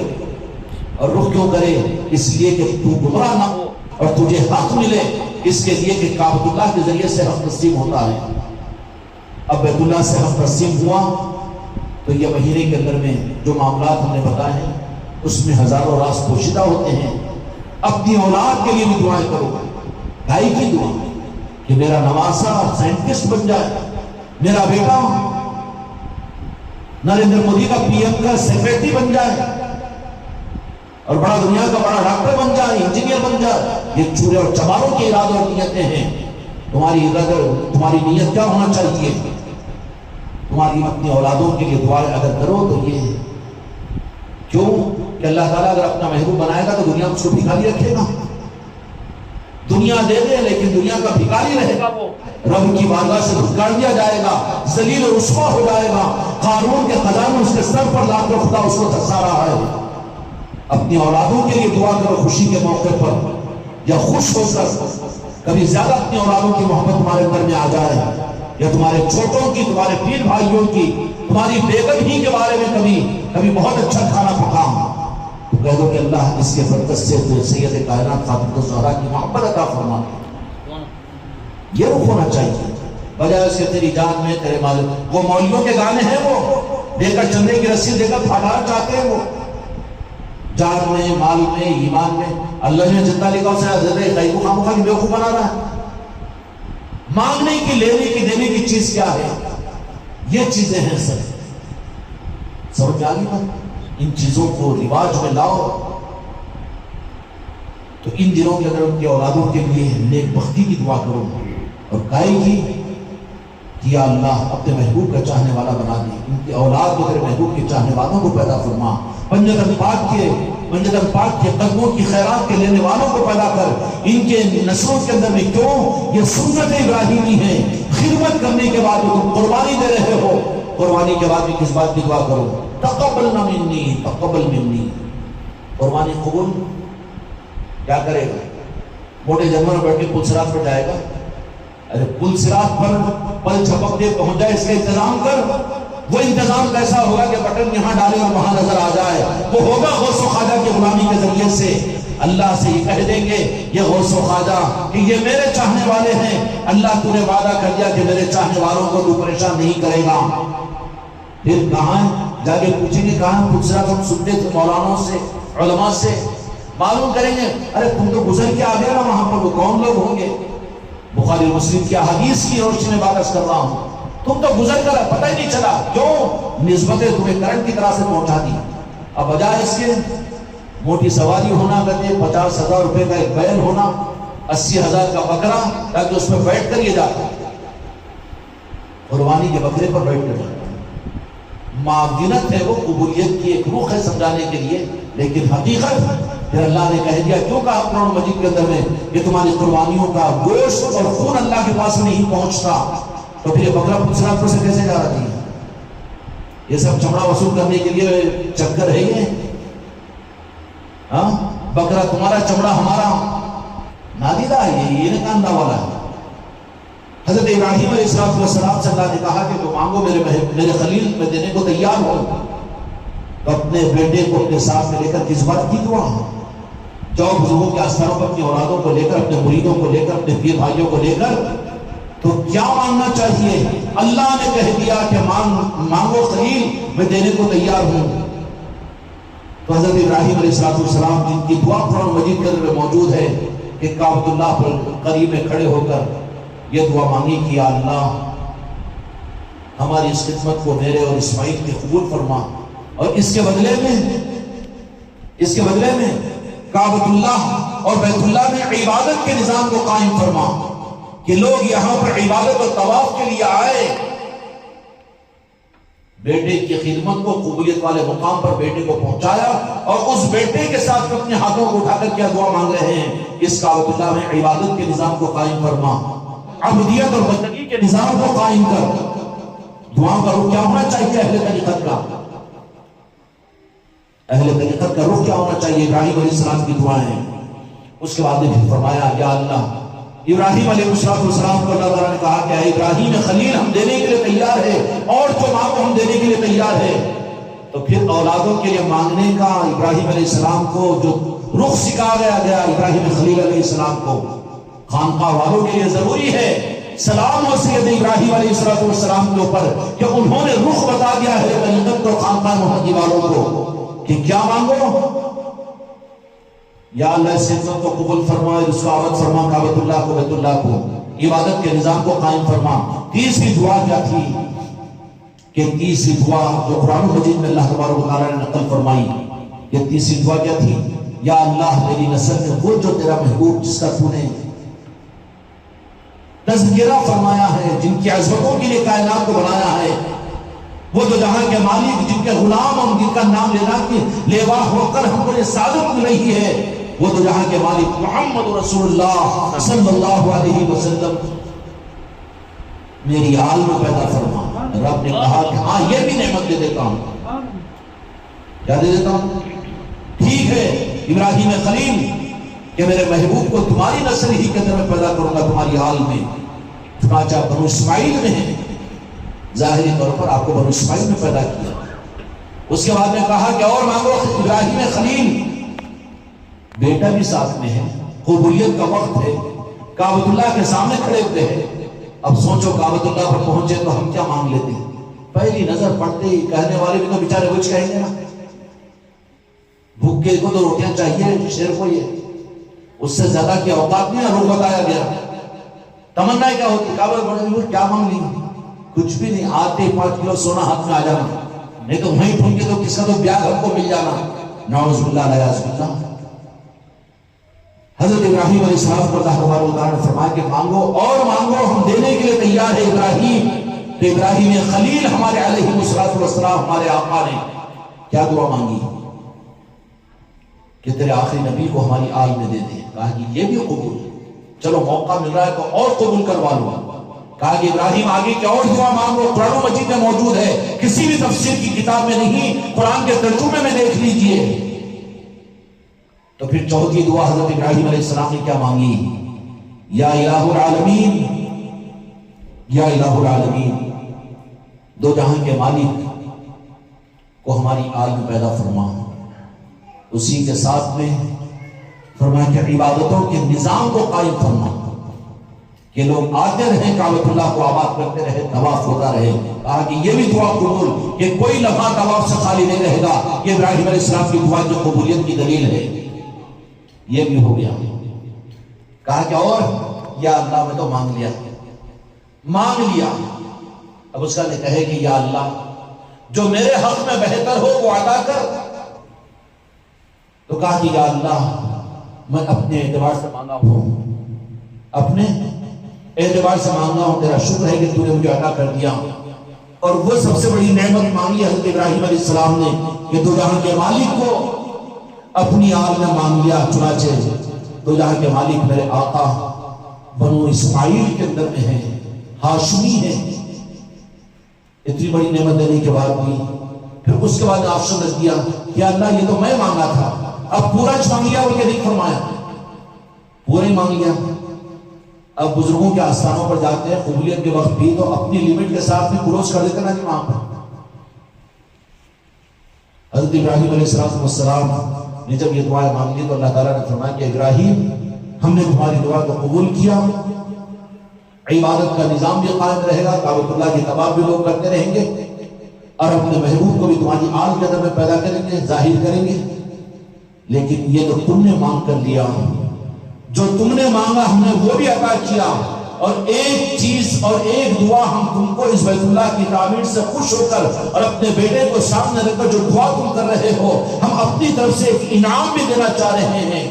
اور رخ کیوں کرے؟ اس لیے کہ تو گمراہ نہ ہو اور تجھے حق ملے، اس کے لیے کہ کعبۃ اللہ کے ذریعے سے حق تسلیم ہوتا ہے. اب بیت اللہ سے حق تسلیم ہوا تو یہ مہینے کے اندر میں جو معاملات ہم نے بتائے ہیں اس میں ہزاروں راز پوشیدہ ہوتے ہیں. اپنی اولاد کے لیے بھی دعائیں کرو. بھائی کی دعا کہ میرا نواسا سائنٹسٹ بن جائے، میرا بیٹا نریندر مودی کا پی ایم کا سیکریٹری بن جائے اور بڑا دنیا کا بڑا ڈاکٹر بن جائے، انجینئر بن جائے. یہ چورے اور چماروں کے ارادے اور نیتیں ہیں. تمہاری نیت کیا ہونا چاہیے؟ تمہاری اپنی اولادوں کے لیے دعائیں اگر کرو تو یہ کیوں کہ اللہ تعالیٰ اگر اپنا محبوب بنائے گا تو دنیا اس کو بھکاری رکھے گا. دنیا دے دے لیکن دنیا کا بھکاری رہے گا. وہ رب کی بارگاہ سے دھکار دیا جائے گا، ذلیل و رسوا ہو جائے گا. قارون کے خزانے اس کے سر پر لا کر خدا اس کو دھسا رہا ہے. اپنی اولادوں کے لیے دعا کرو خوشی کے موقع پر یا خوش ہو کر. کبھی زیادہ اپنی اولادوں کی محبت تمہارے اندر میں آ جائے یا تمہارے چھوٹوں کی، تمہارے پیر بھائیوں کی، تمہاری بیگم ہی کے بارے میں کبھی بہت اچھا کھانا پکاؤ تو کہہ دو کہ اللہ اس کے برکت سے سید کائنات فاطمہ الزہرا کی محبت عطا فرما. یہ رخ ہونا چاہیے بجائے اس کے تیری جان میں تیرے مال. وہ مولویوں کے گانے ہیں، وہ دے کر چندے کی رسی دے کر پھاڑنا چاہتے ہیں. وہ جان میں، مال میں، ایمان میں اللہ نے جتنا لکھا اسے حضرت خائی کو خام خالی بیوقوف بنا رہا ہے. مانگنے کی، لینے کی، دینے کی چیز کیا ہے؟ یہ چیزیں ہیں سر. سمجھ آ گئی بات؟ ان چیزوں کو رواج میں لاؤ تو ان دنوں کے اندر ان کی اولادوں کے لیے نیک بختی کی دعا کرو اور کائی کی کہ یا اللہ اپنے محبوب کا چاہنے والا بنا دے. ان کی اولاد کو تیرے محبوب کے چاہنے والوں کو پیدا فرما. پنجتن پاک کے منجد پاک کے قدموں کی خیرات کے لینے والوں کو پیدا کر، ان کے نسلوں کے اندر میں کیوں یہ سنت ابراہیمی ہے، خدمت کرنے کے بعد تم قربانی دے رہے ہو، قربانی کے بعد بھی کس بات کی دعا کرو، تقبل منی تقبل منی، قربانی قبول کیا کرے گا؟ موٹے جانور بیٹھ کے پل صراط پہ جائے گا؟ ارے پل صراط پر پل چھپک دے پہنچ جائے، اس کا انتظام کر۔ وہ انتظام کیسا ہوگا کہ بٹن یہاں ڈالے اور وہاں نظر آ جائے؟ وہ ہوگا غوث و خواجہ کی غلامی کے ذریعے سے۔ اللہ سے یہ کہہ دیں گے یہ غوث و خواجہ کہ یہ میرے چاہنے والے ہیں، اللہ تو نے وعدہ کر دیا کہ میرے چاہنے والوں کو تو پریشان نہیں کرے گا۔ پھر کہاں جا کے پوچھیں گے کہاں؟ پل صراط ہم سنتے تھے مولانوں سے، علماء سے معلوم کریں گے، ارے تم تو گزر کے آ گئے نا وہاں پر، وہ کون لوگ ہوں گے؟ بخاری مسلم کی حدیث کی روشنی میں بات کر رہا ہوں، تم تو گزر کر پتہ ہی نہیں چلا، کیوں؟ نسبتیں تمہیں کرنٹ کی طرح سے پہنچا دی۔ اب بجائے اس کے موٹی سواری ہونا، کہتے 50,000 روپے کا ایک بیل ہونا، 80,000 کا بکرا، تاکہ اس میں بیٹھ کر یہ جاتا، قربانی کے بکرے پر بیٹھ کر جاتا۔ معاونت ہے وہ، قبولیت کی ایک روح ہے سمجھانے کے لیے، لیکن حقیقت پھر اللہ نے کہہ دیا، کیوں کہا قرآن مجید کے اندر میں کہ تمہاری قربانیوں کا گوشت اور خون اللہ کے پاس نہیں پہنچتا، تو پھر یہ بکرا پل صراط پر سے کیسے جا رہا ہے؟ یہ سب چمڑا وصول کرنے کے لیے چکر ہے یہ؟ ہاں، بکرا تمہارا چمڑا ہمارا، نادیدہ ہے یہ نہ کاندہ والا ہے۔ حضرت ابراہیم علیہ السلام سے اللہ نے کہا کہ تو مانگو میرے خلیل میں دینے کو تیار ہو، تو اپنے بیٹے کو اپنے ساتھ میں لے کر کس بات کی دعا؟ جاؤ بزرگوں کے آستانوں پر اپنی اولادوں کو لے کر، اپنے مریدوں کو لے کر، اپنے پیر بھائیوں کو لے کر، تو کیا مانگنا چاہیے؟ اللہ نے کہہ دیا کہ مانگو خلیل میں دینے کو تیار ہوں۔ تو حضرت ابراہیم علیہ السلام جن کی دعا قرآن مجید کے اندر موجود ہے کہ کعبۃ اللہ پر قریب میں کھڑے ہو کر یہ دعا مانگی کہ یا اللہ ہماری اس خدمت کو میرے اور اسماعیل کی قبول فرما، اور اس کے بدلے میں کعبۃ اللہ اور بیت اللہ میں عبادت کے نظام کو قائم فرما کہ لوگ یہاں پر عبادت اور طواف کے لیے آئے۔ بیٹے کی خدمت کو قبولیت والے مقام پر بیٹے کو پہنچایا، اور اس بیٹے کے ساتھ اپنے ہاتھوں کو اٹھا کر کیا دعا مانگ رہے ہیں؟ اس کعبۃ اللہ میں عبادت کے نظام کو قائم فرما، عبودیت اور بندگی کے نظام کو قائم کر۔ دعاؤں کا رخ کیا ہونا چاہیے اہل طریقت کا؟ اہل طریقت کا رخ کیا ہونا چاہیے؟ ابراہیم علیہ السلام کی دعائیں۔ اس کے بعد نے پھر فرمایا یا اللہ، ابراہیم علیہ السلام کو اللہ تعالیٰ نے کہا کہ اے ابراہیم خلیل ہم دینے کے لیے تیار ہے، اور جو مانگو ہم دینے کے لیے تیار ہے۔ تو پھر اولادوں کے لیے مانگنے کا ابراہیم علیہ السلام کو جو رخ سکھایا گیا ابراہیم خلیل علیہ السلام کو، خانقاہ والوں کے لیے ضروری ہے۔ سلام ہو سید ابراہیم علیہ السلام کے اوپر کہ انہوں نے رخ بتا دیا ہے طریقت کو، خانقاہ محمدی والوں کو، کہ کیا مانگو؟ یا اللہ اس خدمت کو قبول فرما، اس کو عبادت فرما، کعبۃ اللہ کو، بیت اللہ کو، عبادت کے نظام کو قائم فرما۔ تیسری دعا کیا تھی؟ کہ تیسری دعا جو قرآن مجید میں اللہ تبارک و تعالیٰ نے نقل فرمائی، کہ تیسری دعا کیا تھی؟ یا اللہ میری نسل میں وہ جو تیرا محبوب جس کا تو نے تذکرہ فرمایا ہے، جن کی عظمتوں کے لیے کائنات کو بنایا ہے، وہ جو جہاں کے مالک، جن کے غلام ہم، جن کا نام لینا کی لیوا ہو کر ہم کو یہ سعادت مل رہی ہے، وہ تو جہاں کے مالک محمد رسول اللہ صلی اللہ علیہ وسلم میری آل میں پیدا فرما۔ رب نے کہا کہ ہاں یہ بھی نعمت دے دیتا ہوں، کیا دے دیتا ہوں؟ ٹھیک ہے ابراہیم خلیل کہ میرے محبوب کو تمہاری نسل ہی کے اندر میں پیدا کروں گا، تمہاری آل میں۔ چنانچہ بنو اسماعیل نے ظاہری طور پر آپ کو بنو اسماعیل میں پیدا کیا۔ اس کے بعد میں کہا کہ اور مانگو ابراہیم خلیل، بیٹا بھی ساتھ میں ہے، قبولیت کا وقت ہے، کعبۃ اللہ کے سامنے کھڑے ہوتے ہیں۔ اب سوچو کعبۃ اللہ پر پہنچے تو ہم کیا مانگ لیتے ہیں؟ پہلی نظر پڑتے ہی کہنے والے بھی تو بیچارے کچھ کہیں گے نا، بھوکے کو تو روٹیاں چاہیے، شیر کو یہ، اس سے زیادہ کی اوقات نہیں روک بتایا گیا۔ تمنا کیا ہوتی؟ کعبۃ کیا مانگ لی؟ کچھ بھی نہیں، آتے 5 کلو سونا ہاتھ میں آ جانا، نہیں تو وہیں ڈھونڈ کے تو کس کا تو بیاگ ہم کو مل جانا، نعوذ باللہ نعوذ باللہ۔ حضرت ابراہیم علیہ السلام کو اللہ تبارک و تعالیٰ نے فرمایا کہ مانگو اور مانگو، ہم دینے کے لیے تیار ہے ابراہیم۔ تو ابراہیم خلیل ہمارے علیہ السلام ہمارے آقا نے کیا دعا مانگی؟ کہ تیرے آخری نبی کو ہماری آل میں دے دے. کہا کہ یہ بھی قبول، چلو موقع مل رہا ہے تو اور قبول کروا لو. کہا کہ ابراہیم آگے کی اور دعا مانگو، قرآن مجید میں موجود ہے، کسی بھی تفسیر کی کتاب میں نہیں، قرآن کے ترجمے میں دیکھ لیجئے. تو پھر چوتھی دعا حضرت ابراہیم علیہ السلام نے کیا مانگی؟ یا الہ العالمین، یا الہ العالمین، دو جہاں کے مالک کو ہماری آل میں پیدا فرما. اسی کے ساتھ میں فرمایا کہ عبادتوں کے نظام کو قائم فرما، کہ لوگ آتے رہیں کعبۃ اللہ کو آباد کرتے رہے، طواف ہوتا رہے. کہا کہ یہ بھی دعا قبول، کہ کوئی لمحہ طواف سے خالی نہیں رہے گا. یہ ابراہیم علیہ السلام کی دعا جو قبولیت کی دلیل ہے. یہ بھی ہو گیا. کہا کہ اور یا اللہ میں تو مانگ لیا. اب اس کا نے کہے کہ یا اللہ جو میرے حق میں بہتر ہو وہ عطا کر. تو کہا کہ یا اللہ میں اپنے اعتبار سے مانگا ہوں، اپنے اعتبار سے مانگا ہوں، تیرا شکر ہے کہ تو نے مجھے عطا کر دیا. اور وہ سب سے بڑی نعمت مانگی حضرت ابراہیم علیہ السلام نے کہ دو جہاں کے مالک کو اپنی آل میں مانگ لیا. چنانچہ دو جہاں کے مالک میرے آقا بنو اسماعیل کے اندر میں ہیں، ہاشمی ہیں. اتنی بڑی نعمت دینے کے بعد بھی پھر اس کے بعد آپشن رکھ دیا کہ اللہ یہ تو میں مانگا تھا، اب پورا مانگ لیا. اور یہ نہیں فرمایا پورا ہی مانگ لیا. اب بزرگوں کے آستانوں پر جاتے ہیں قبولیت کے وقت بھی تو اپنی لیمٹ کے ساتھ بھی کلوز کر دیتے نا جی وہاں پر. حضرت ابراہیم علیہ السلام نے جب یہ دعائیں مانگ لی تو اللہ تعالیٰ نے فرمایا کہ ابراہیم ہم نے تمہاری دعا کو قبول کیا، عبادت کا نظام بھی قائم رہے گا، کعبۃ اللہ کی طواف بھی لوگ کرتے رہیں گے، اور اپنے محبوب کو بھی تمہاری آل کے اندر میں پیدا کریں گے، ظاہر کریں گے. لیکن یہ جو تم نے مانگ کر لیا، جو تم نے مانگا ہم نے وہ بھی عطا کیا. اور ایک چیز اور ایک دعا ہم تم کو اس بیت اللہ کی تعمیر سے خوش ہو کر اور اپنے بیٹے کو سامنے رکھ کر جو دعا تم کر رہے ہو، ہم اپنی طرف سے ایک انعام بھی دینا چاہ رہے ہیں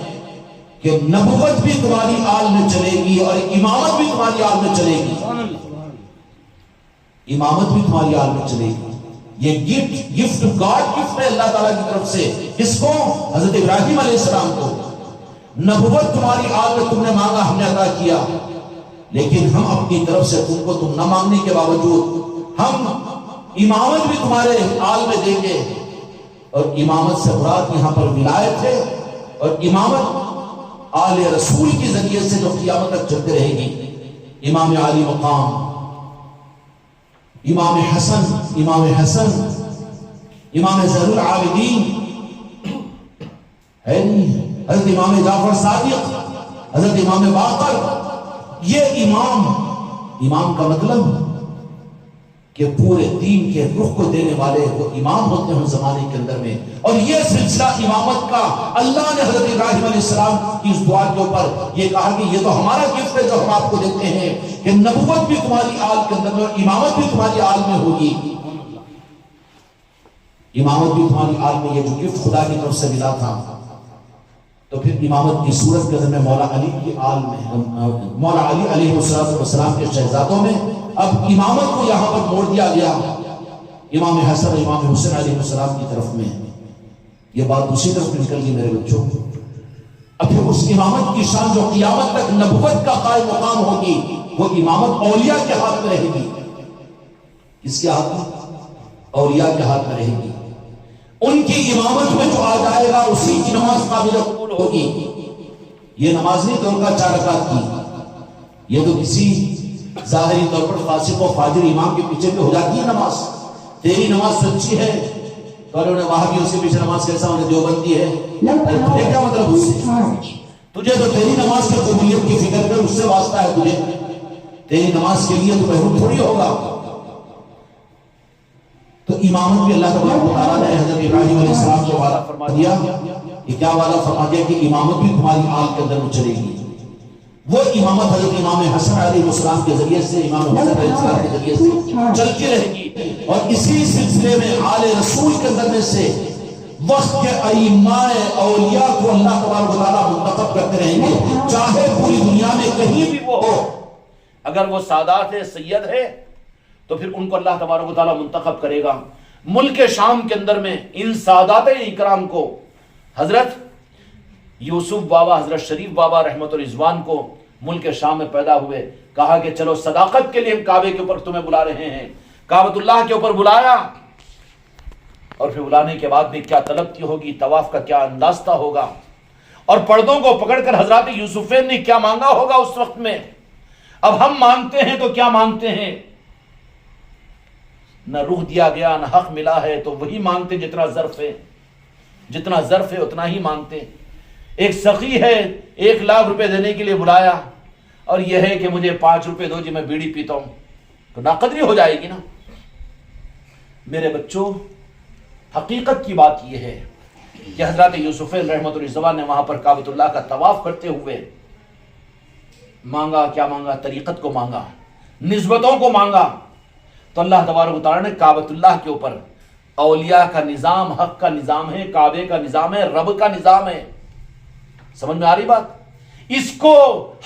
کہ نبوت بھی تمہاری آل میں چلے گی اور امامت بھی تمہاری آل میں چلے گی. امامت بھی تمہاری آل میں چلے گی. یہ گفٹ گاڈ گفٹ ہے اللہ تعالیٰ کی طرف سے. کس کو؟ حضرت ابراہیم علیہ السلام کو. نبوت تمہاری آل میں تم نے مانگا ہم نے عطا کیا، لیکن ہم اپنی طرف سے تم کو تم نہ مانگنے کے باوجود ہم امامت بھی تمہارے آل میں دیں گے. اور امامت سے مراد یہاں پر ولایت ہے، اور امامت آل رسول کی ذریعے سے جو قیامت تک چلتے رہے گی. امام علی مقام، امام حسن، امام زین العابدین ہے نہیں، حضرت امام جعفر صادق، حضرت امام باقر. یہ امام کا مطلب کہ پورے دین کے رخ کو دینے والے وہ امام ہوتے ہیں زمانے کے اندر میں. اور یہ سلسلہ امامت کا اللہ نے حضرت ابراہیم علیہ السلام کی اس دعا کے اوپر یہ کہا کہ یہ تو ہمارا گفٹ ہے جو ہم آپ کو دیتے ہیں کہ نبوت بھی تمہاری آل کے اندر میں اور امامت بھی تمہاری آل میں ہوگی. امامت بھی تمہاری آل میں، یہ جو گفٹ خدا کی طرف سے ملا تھا. تو پھر امامت کی صورت کے اندر میں مولا علی کی آل میں، مولا علی علیہ السلام کے شہزادوں میں اب امامت کو یہاں پر موڑ دیا گیا امام حسن اور امام حسین علیہ السلام کی طرف میں. یہ بات دوسری طرف نکل گئی میرے بچوں. اب پھر اس امامت کی شان جو قیامت تک نبوت کا قائم مقام ہوگی، وہ امامت اولیاء کے ہاتھ میں رہے گی. کس کے ہاتھ میں؟ اولیاء کے ہاتھ میں رہے گی. ان کی امامت میں جو آ جائے گا اسی کی نماز قابل قبول ہوگی. یہ نماز نہیں تو ان کا 4 رکعت کی، یہ تو کسی ظاہری طور پر فاسق و فاجر امام کے پیچھے بھی ہو جاتی ہے نماز. تیری نماز سچی ہے تو انہیں وہاں بھی اس کے پیچھے نماز کیسا انہیں دیوبندی ہے. یہ کیا مطلب اس سے؟ تجھے تو تیری نماز کی قبولیت کی فکر کر، اس سے واسطہ ہے تجھے. تیری نماز کے لیے تو محروم تھوڑی ہوگا. تو امامت بھی اللہ تبارک و تعالیٰ نے حضرت ابراہیم علیہ السلام کو وعدہ فرما دیا. یہ کیا وعدہ فرما دیا کہ امامت بھی تمہاری آل کے اندر چلے گی. وہ امامت حضرت امام حسن علیہ السلام کے ذریعے سے، امام حسن علیہ السلام کے ذریعے سے چلتی رہے گی. اور اسی سلسلے میں آل رسول کے اندر میں سے وقت کے ائمہ اولیاء کو اللہ تبارک و تعالیٰ منتخب کرتے رہیں گے، چاہے پوری دنیا میں کہیں بھی وہ ہو. اگر وہ سادات ہے، سید ہے، تو پھر ان کو اللہ تبارک و تعالیٰ منتخب کرے گا. ملک شام کے اندر میں ان سادات اکرام کو حضرت یوسف بابا حضرت شریف بابا رحمت الرضوان کو ملک شام میں پیدا ہوئے، کہا کہ چلو صداقت کے لیے ہم کعبے کے اوپر تمہیں بلا رہے ہیں، کعبۃ اللہ کے اوپر بلایا، اور پھر بلانے کے بعد بھی کیا طلب کی ہوگی، طواف کا کیا انداستہ ہوگا، اور پردوں کو پکڑ کر حضرات یوسفین نے کیا مانگا ہوگا اس وقت میں۔ اب ہم مانگتے ہیں تو کیا مانگتے ہیں، نہ رخ دیا گیا نہ حق ملا ہے، تو وہی مانگتے جتنا ظرف ہے، جتنا ظرف ہے اتنا ہی مانگتے۔ ایک سخی ہے 1,00,000 روپے دینے کے لیے بلایا، اور یہ ہے کہ مجھے 5 روپے دو جی میں بیڑی پیتا ہوں، تو ناقدری ہو جائے گی نا۔ میرے بچوں، حقیقت کی بات یہ ہے کہ حضرت یوسف رحمت الرضوان نے وہاں پر کعبۃ اللہ کا طواف کرتے ہوئے مانگا، کیا مانگا، طریقت کو مانگا، نسبتوں کو مانگا، تو اللہ تبارک و تعالیٰ نے کعبۃ اللہ کے اوپر اولیاء کا نظام، حق کا نظام ہے، کعبے کا نظام ہے، رب کا نظام ہے۔ سمجھ میں آ رہی بات؟ اس کو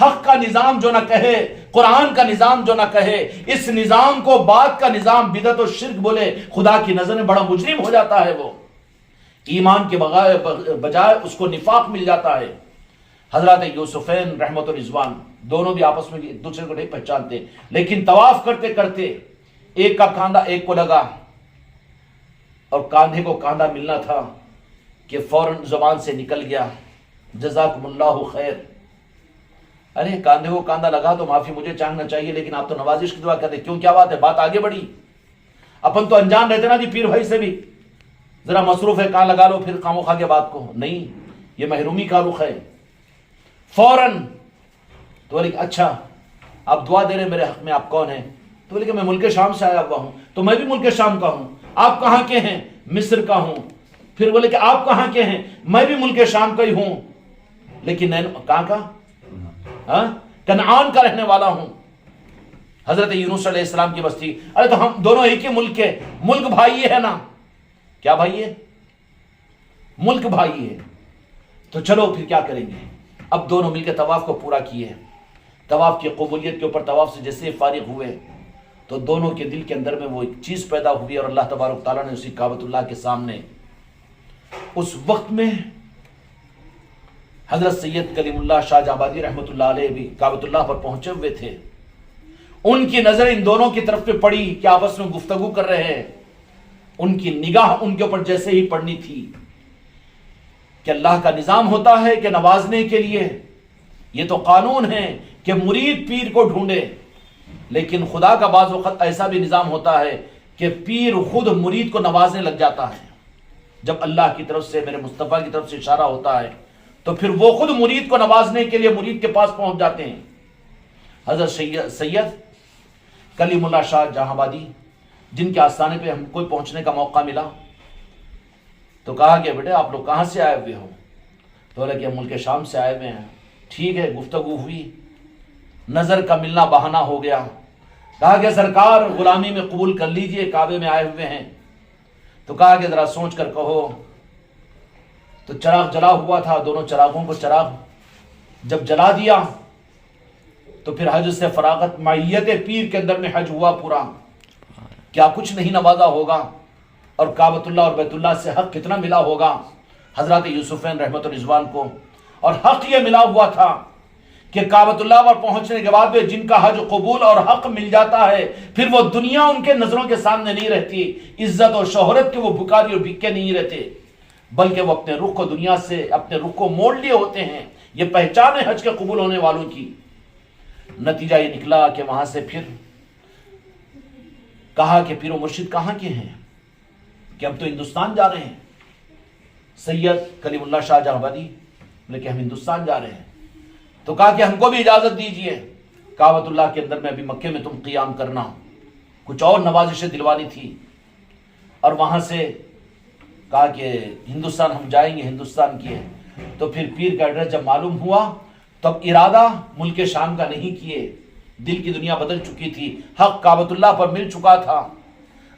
حق کا نظام جو نہ کہے، قرآن کا نظام جو نہ کہے، اس نظام کو بات کا نظام بدعت و شرک بولے، خدا کی نظر میں بڑا مجرم ہو جاتا ہے۔ وہ ایمان کے بجائے اس کو نفاق مل جاتا ہے۔ حضرت یوسفین رحمت الرضوان دونوں بھی آپس میں ایک دوسرے کو نہیں پہچانتے، لیکن طواف کرتے کرتے ایک کا کاندھا ایک کو لگا، اور کاندھے کو کاندھا ملنا تھا کہ فوراً زبان سے نکل گیا جزاکم اللہ خیر۔ ارے کاندھے کو کاندھا لگا تو معافی مجھے چاہنا چاہیے، لیکن آپ تو نوازش کی دعا کرتے، کیوں، کیا بات ہے؟ بات آگے بڑھی۔ اپن تو انجان رہتے نا جی پیر بھائی سے بھی، ذرا مصروف ہے کہاں لگا لو پھر خاموخواہ کے بات کو، نہیں، یہ محرومی کا رخ ہے۔ فوراً تو بولے کہ اچھا آپ دعا دے رہے میرے حق میں، آپ کون ہیں؟ تو بولے کہ میں ملک شام سے آیا ہوا ہوں۔ تو میں بھی ملک شام کا ہوں۔ آپ کہاں کے ہیں؟ مصر کا ہوں۔ پھر بولے کہ آپ کہاں کے ہیں؟ میں بھی ملک شام کا ہی ہوں، لیکن کہاں کا؟ کنعان کا رہنے والا ہوں، حضرت یونس علیہ السلام کی بستی۔ ارے تو ہم دونوں ایک ہی ملک کے، ملک بھائی ہے نا؟ کیا بھائی ہے؟ ملک بھائی ہے۔ تو چلو پھر کیا کریں گے؟ اب دونوں مل کے طواف کو پورا کیے۔ طواف کی قبولیت کے اوپر طواف سے جیسے فارغ ہوئے تو دونوں کے دل کے اندر میں وہ ایک چیز پیدا ہوئی، اور اللہ تبارک تعالیٰ نے اسی کعبۃ اللہ کے سامنے اس وقت میں حضرت سید کلیم اللہ شاہ جہاں آبادی رحمۃ اللہ علیہ بھی کعبۃ اللہ پر پہنچے ہوئے تھے۔ ان کی نظر ان دونوں کی طرف پہ پڑی کہ آپس میں گفتگو کر رہے ہیں۔ ان کی نگاہ ان کے اوپر جیسے ہی پڑنی تھی کہ اللہ کا نظام ہوتا ہے کہ نوازنے کے لیے، یہ تو قانون ہے کہ مرید پیر کو ڈھونڈے، لیکن خدا کا بعض وقت ایسا بھی نظام ہوتا ہے کہ پیر خود مرید کو نوازنے لگ جاتا ہے۔ جب اللہ کی طرف سے، میرے مصطفیٰ کی طرف سے اشارہ ہوتا ہے تو پھر وہ خود مرید کو نوازنے کے لیے مرید کے پاس پہنچ جاتے ہیں۔ حضرت سید کلیم اللہ شاہ جہاں آبادی، جن کے آستانے پہ ہم کو پہنچنے کا موقع ملا، تو کہا کہ بیٹے آپ لوگ کہاں سے آئے ہوئے ہو؟ تو بولا کہ ہم ملک شام سے آئے ہوئے ہیں۔ ٹھیک ہے، گفتگو ہوئی، نظر کا ملنا بہانہ ہو گیا۔ کہا کہ سرکار غلامی میں قبول کر لیجئے، کعبے میں آئے ہوئے ہیں۔ تو کہا کہ ذرا سوچ کر کہو۔ تو چراغ جلا ہوا تھا، دونوں چراغوں کو چراغ جب جلا دیا تو پھر حج سے فراغت، معیت پیر کے اندر میں حج ہوا پورا۔ کیا کچھ نہیں نوازا ہوگا، اور کعبۃ اللہ اور بیت اللہ سے حق کتنا ملا ہوگا حضرات یوسفین رحمت الرضوان کو۔ اور حق یہ ملا ہوا تھا کہ کعبۃ اللہ پر پہنچنے کے بعد جن کا حج قبول اور حق مل جاتا ہے، پھر وہ دنیا ان کے نظروں کے سامنے نہیں رہتی، عزت اور شہرت کے وہ بھکاری اور بھکے نہیں رہتے، بلکہ وہ اپنے رخ کو دنیا سے، اپنے رخ کو موڑ لیے ہوتے ہیں۔ یہ پہچان ہے حج کے قبول ہونے والوں کی۔ نتیجہ یہ نکلا کہ وہاں سے پھر کہا کہ پیر و مرشد کہاں کے ہیں، کہ ہم تو ہندوستان جا رہے ہیں۔ سید کلیم اللہ شاہ جہاں آبادی بولے کہ ہم ہندوستان جا رہے ہیں۔ تو کہا کہ ہم کو بھی اجازت دیجئے، کعبۃ اللہ کے اندر میں ابھی مکے میں تم قیام کرنا، کچھ اور نوازشیں دلوانی تھی۔ اور وہاں سے کہا کہ ہندوستان ہم جائیں گے، ہندوستان کی ہے۔ تو پھر پیر کا ایڈریس جب معلوم ہوا تب ارادہ ملک شام کا نہیں کیے، دل کی دنیا بدل چکی تھی، حق کعبۃ اللہ پر مل چکا تھا،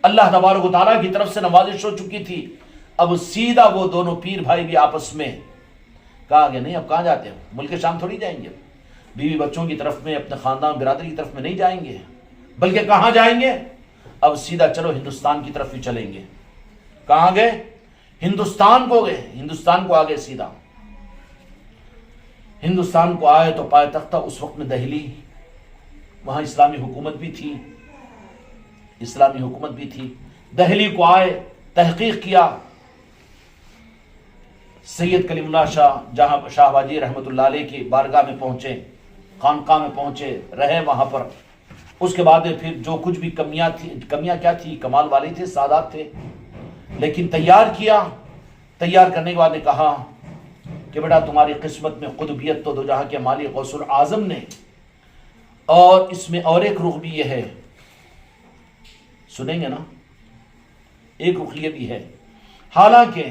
اللہ تبارک و تعالیٰ کی طرف سے نوازش ہو چکی تھی۔ اب سیدھا وہ دونوں پیر بھائی بھی آپس میں کہا کہ نہیں اب کہاں جاتے ہیں، ملک شام تھوڑی جائیں گے، بیوی بچوں کی طرف میں، اپنے خاندان برادری کی طرف میں نہیں جائیں گے، بلکہ کہاں جائیں گے؟ اب سیدھا چلو ہندوستان کی طرف ہی چلیں گے۔ کہاں گئے؟ ہندوستان کو گئے، ہندوستان کو آگے سیدھا۔ ہندوستان کو آئے تو پائے تختہ اس وقت میں دہلی، وہاں اسلامی حکومت بھی تھی، اسلامی حکومت بھی تھی۔ دہلی کو آئے، تحقیق کیا، سید کلیم اللہ شاہ باجی رحمۃ اللہ علیہ کی بارگاہ میں پہنچے، خانقاہ میں پہنچے، رہے وہاں پر۔ اس کے بعد پھر جو کچھ بھی کمیاں کیا تھی، کمال والے تھے، سادات تھے، لیکن تیار کیا۔ تیار کرنے کے بعد نے کہا کہ بیٹا تمہاری قسمت میں قطبیت تو دو جہاں کے مالی غوث الاعظم نے، اور اس میں اور ایک رخ بھی یہ ہے، سنیں گے نا، ایک رخ یہ بھی ہے۔ حالانکہ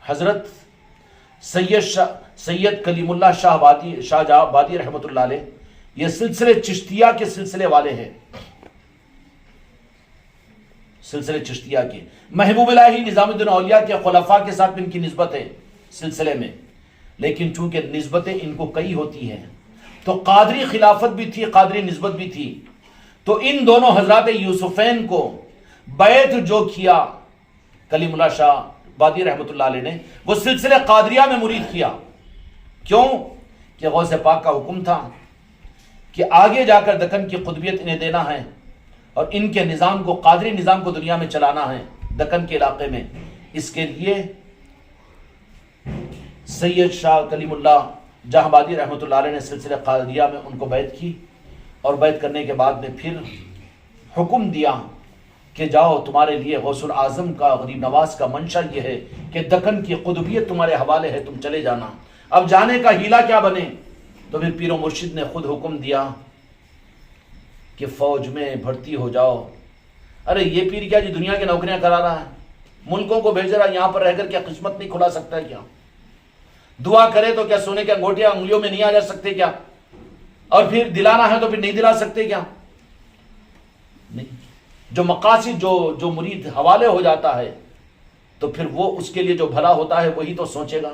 حضرت سید کلیم اللہ شاہ بادی رحمۃ اللہ علیہ یہ سلسلے چشتیہ کے سلسلے والے ہیں، سلسلے چشتیہ کے، محبوب الہی نظام الدین اولیاء کے خلفاء کے ساتھ ان کی نسبت ہے سلسلے میں، لیکن چونکہ نسبتیں ان کو کئی ہوتی ہیں تو قادری خلافت بھی تھی، قادری نسبت بھی تھی، تو ان دونوں حضرات یوسفین کو بیعت جو کیا کلیم اللہ شاہ بادی رحمۃ اللہ علیہ نے، وہ سلسلے قادریہ میں مرید کیا۔ کیوں؟ کہ غوث پاک کا حکم تھا کہ آگے جا کر دکن کی قطبیت انہیں دینا ہے، اور ان کے نظام کو، قادری نظام کو دنیا میں چلانا ہے دکن کے علاقے میں۔ اس کے لیے سید شاہ کلیم اللہ جہاں بادی رحمۃ اللہ علیہ نے سلسلہ قادریہ میں ان کو بیعت کی، اور بیعت کرنے کے بعد میں پھر حکم دیا کہ جاؤ، تمہارے لیے غوث الاعظم کا، غریب نواز کا منشا یہ ہے کہ دکن کی قطبیت تمہارے حوالے ہے، تم چلے جانا۔ اب جانے کا ہیلہ کیا بنے؟ تو پھر پیر و مرشد نے خود حکم دیا کہ فوج میں بھرتی ہو جاؤ۔ ارے یہ پیر کیا جی دنیا کی نوکریاں کرا رہا ہے، ملکوں کو بھیج رہا ہے، یہاں پر رہ کر کیا قسمت نہیں کھلا سکتا ہے کیا؟ دعا کرے تو کیا سونے کے انگوٹیاں انگلیوں میں نہیں آ جا سکتے کیا؟ اور پھر دلانا ہے تو پھر نہیں دلا سکتے کیا؟ نہیں، جو مقاصد جو مرید حوالے ہو جاتا ہے تو پھر وہ اس کے لیے جو بھلا ہوتا ہے وہی تو سوچے گا۔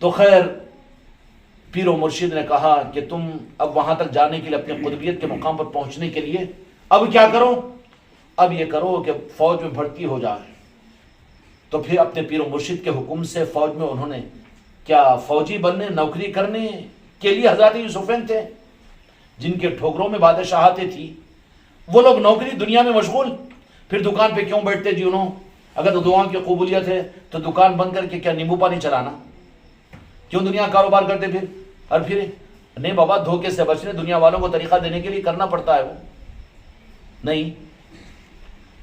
تو خیر پیر و مرشد نے کہا کہ تم اب وہاں تک جانے کے لیے، اپنے قطبیت کے مقام پر پہنچنے کے لیے اب کیا کرو؟ اب یہ کرو کہ فوج میں بھرتی ہو جائے۔ تو پھر اپنے پیر و مرشد کے حکم سے فوج میں انہوں نے کیا فوجی بننے، نوکری کرنے کے لیے حضرات یوسفین تھے جن کے ٹھوکروں میں بادشاہتیں تھی، وہ لوگ نوکری دنیا میں مشغول، پھر دکان پہ کیوں بیٹھتے جی؟ انہوں اگر دعاؤں کی قبولیت ہے تو دکان بند کر کے کیا نیمبو پانی چلانا؟ کیوں دنیا کاروبار کرتے پھر؟ اور پھر نہیں بابا، دھوکے سے بچنے، دنیا والوں کو طریقہ دینے کے لیے کرنا پڑتا ہے وہ نہیں۔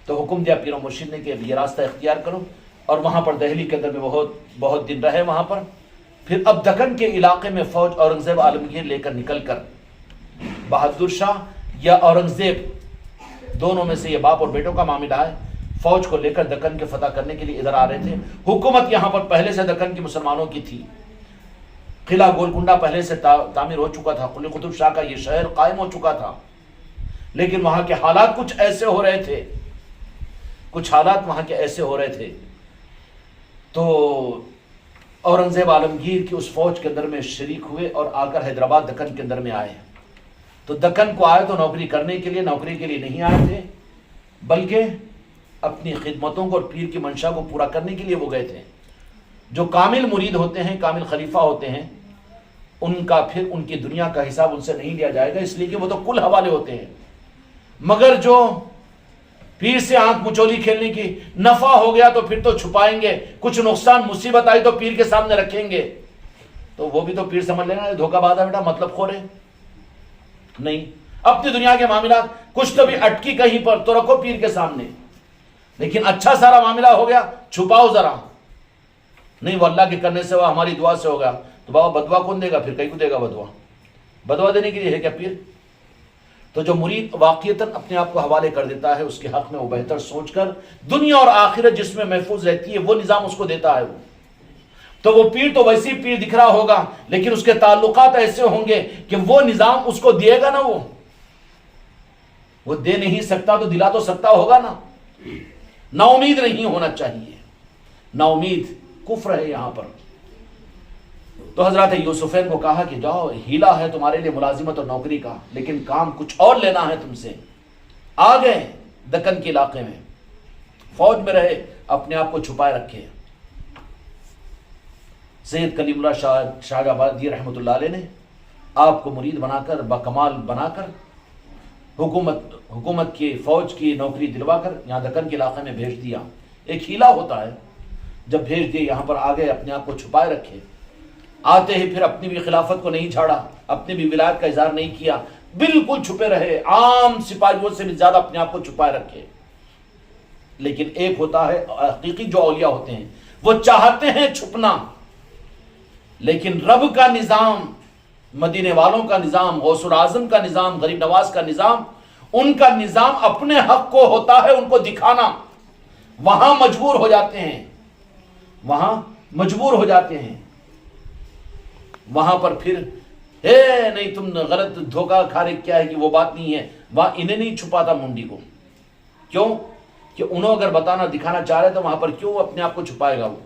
تو حکم دیا پیر و مرشد نے کہ یہ راستہ اختیار کرو، اور وہاں پر دہلی کے اندر میں بہت دن رہے وہاں پر۔ پھر اب دکن کے علاقے میں فوج اورنگزیب عالمگیر لے کر نکل کر، بہادر شاہ یا اورنگزیب دونوں میں سے یہ باپ اور بیٹوں کا معاملہ ہے، فوج کو لے کر دکن کے فتح کرنے کے لیے ادھر آ رہے تھے۔ حکومت یہاں پر پہلے سے دکن کی مسلمانوں کی تھی، قلعہ گولکنڈہ پہلے سے تعمیر ہو چکا تھا، قلی قطب شاہ کا یہ شہر قائم ہو چکا تھا، لیکن وہاں کے حالات کچھ ایسے ہو رہے تھے، کچھ حالات وہاں کے ایسے ہو رہے تھے۔ تو اورنگزیب عالمگیر کی اس فوج کے اندر میں شریک ہوئے اور آ کر حیدرآباد دکن کے اندر میں آئے۔ تو دکن کو آئے تو نوکری کرنے کے لیے نہیں آئے تھے، بلکہ اپنی خدمتوں کو اور پیر کی منشا کو پورا کرنے کے لیے وہ گئے تھے۔ جو کامل مرید ہوتے ہیں، کامل خلیفہ ہوتے ہیں، ان کا پھر ان کی دنیا کا حساب ان سے نہیں لیا جائے گا، اس لیے کہ وہ تو کل حوالے ہوتے ہیں۔ مگر جو پیر سے آنکھ مچولی کھیلنے کی، نفع ہو گیا تو پھر تو چھپائیں گے، کچھ نقصان مصیبت آئی تو پیر کے سامنے رکھیں گے، تو وہ بھی تو پیر سمجھ لینا دھوکہ باز ہے بیٹا، مطلب خورے نہیں۔ اپنی دنیا کے معاملات کچھ تو بھی اٹکی کہیں پر تو رکھو پیر کے سامنے، لیکن اچھا سارا معاملہ ہو گیا چھپاؤ ذرا، نہیں وہ اللہ کے کرنے سے، وہ ہماری دعا سے ہوگا، تو بابا بدوا کون دے گا؟ پھر کہیں کو دے گا بدوا دینے کے لیے ہے کیا پیر؟ تو جو مرید واقعتاً اپنے آپ کو حوالے کر دیتا ہے، اس کے حق میں وہ بہتر سوچ کر دنیا اور آخرت جس میں محفوظ رہتی ہے وہ نظام اس کو دیتا ہے۔ تو وہ پیر تو ویسی پیر دکھ رہا ہوگا، لیکن اس کے تعلقات ایسے ہوں گے کہ وہ نظام اس کو دے گا نا، وہ دے نہیں سکتا تو دلا تو سکتا ہوگا نا۔ نا امید نہیں ہونا چاہیے، نا امید کفر ہے یہاں پر۔ تو حضرات یوسفین کو کہا کہ جاؤ، ہیلا ہے تمہارے لیے ملازمت اور نوکری کا، لیکن کام کچھ اور لینا ہے تم سے۔ آ گئے دکن کے علاقے میں، فوج میں رہے، اپنے آپ کو چھپائے رکھے۔ سید کلیم اللہ شاہ آبادی رحمۃ اللہ علیہ نے آپ کو مرید بنا کر باکمال بنا کر حکومت کی فوج کی نوکری دلوا کر یہاں دکن کے علاقے میں بھیج دیا. ایک ہیلا ہوتا ہے، جب بھیج دیے یہاں پر آ گئے، اپنے آپ کو چھپائے رکھے، آتے ہی پھر اپنی بھی خلافت کو نہیں جھاڑا، اپنی بھی ولایت کا اظہار نہیں کیا، بالکل چھپے رہے، عام سپاہیوں سے بھی زیادہ اپنے آپ کو چھپائے رکھے. لیکن ایک ہوتا ہے حقیقی جو اولیاء ہوتے ہیں وہ چاہتے ہیں چھپنا، لیکن رب کا نظام، مدینے والوں کا نظام، غوث الاعظم کا نظام، غریب نواز کا نظام، ان کا نظام اپنے حق کو ہوتا ہے ان کو دکھانا. وہاں مجبور ہو جاتے ہیں، وہاں مجبور ہو جاتے ہیں، وہاں پر پھر نہیں تم غلط دھوکہ کھا رہے، کیا ہے کہ وہ بات نہیں ہے. وہاں انہیں نہیں چھپاتا منڈی کو. کیوں؟ کہ انہوں اگر بتانا دکھانا چاہ رہے تو وہاں پر کیوں اپنے آپ کو چھپائے گا وہ.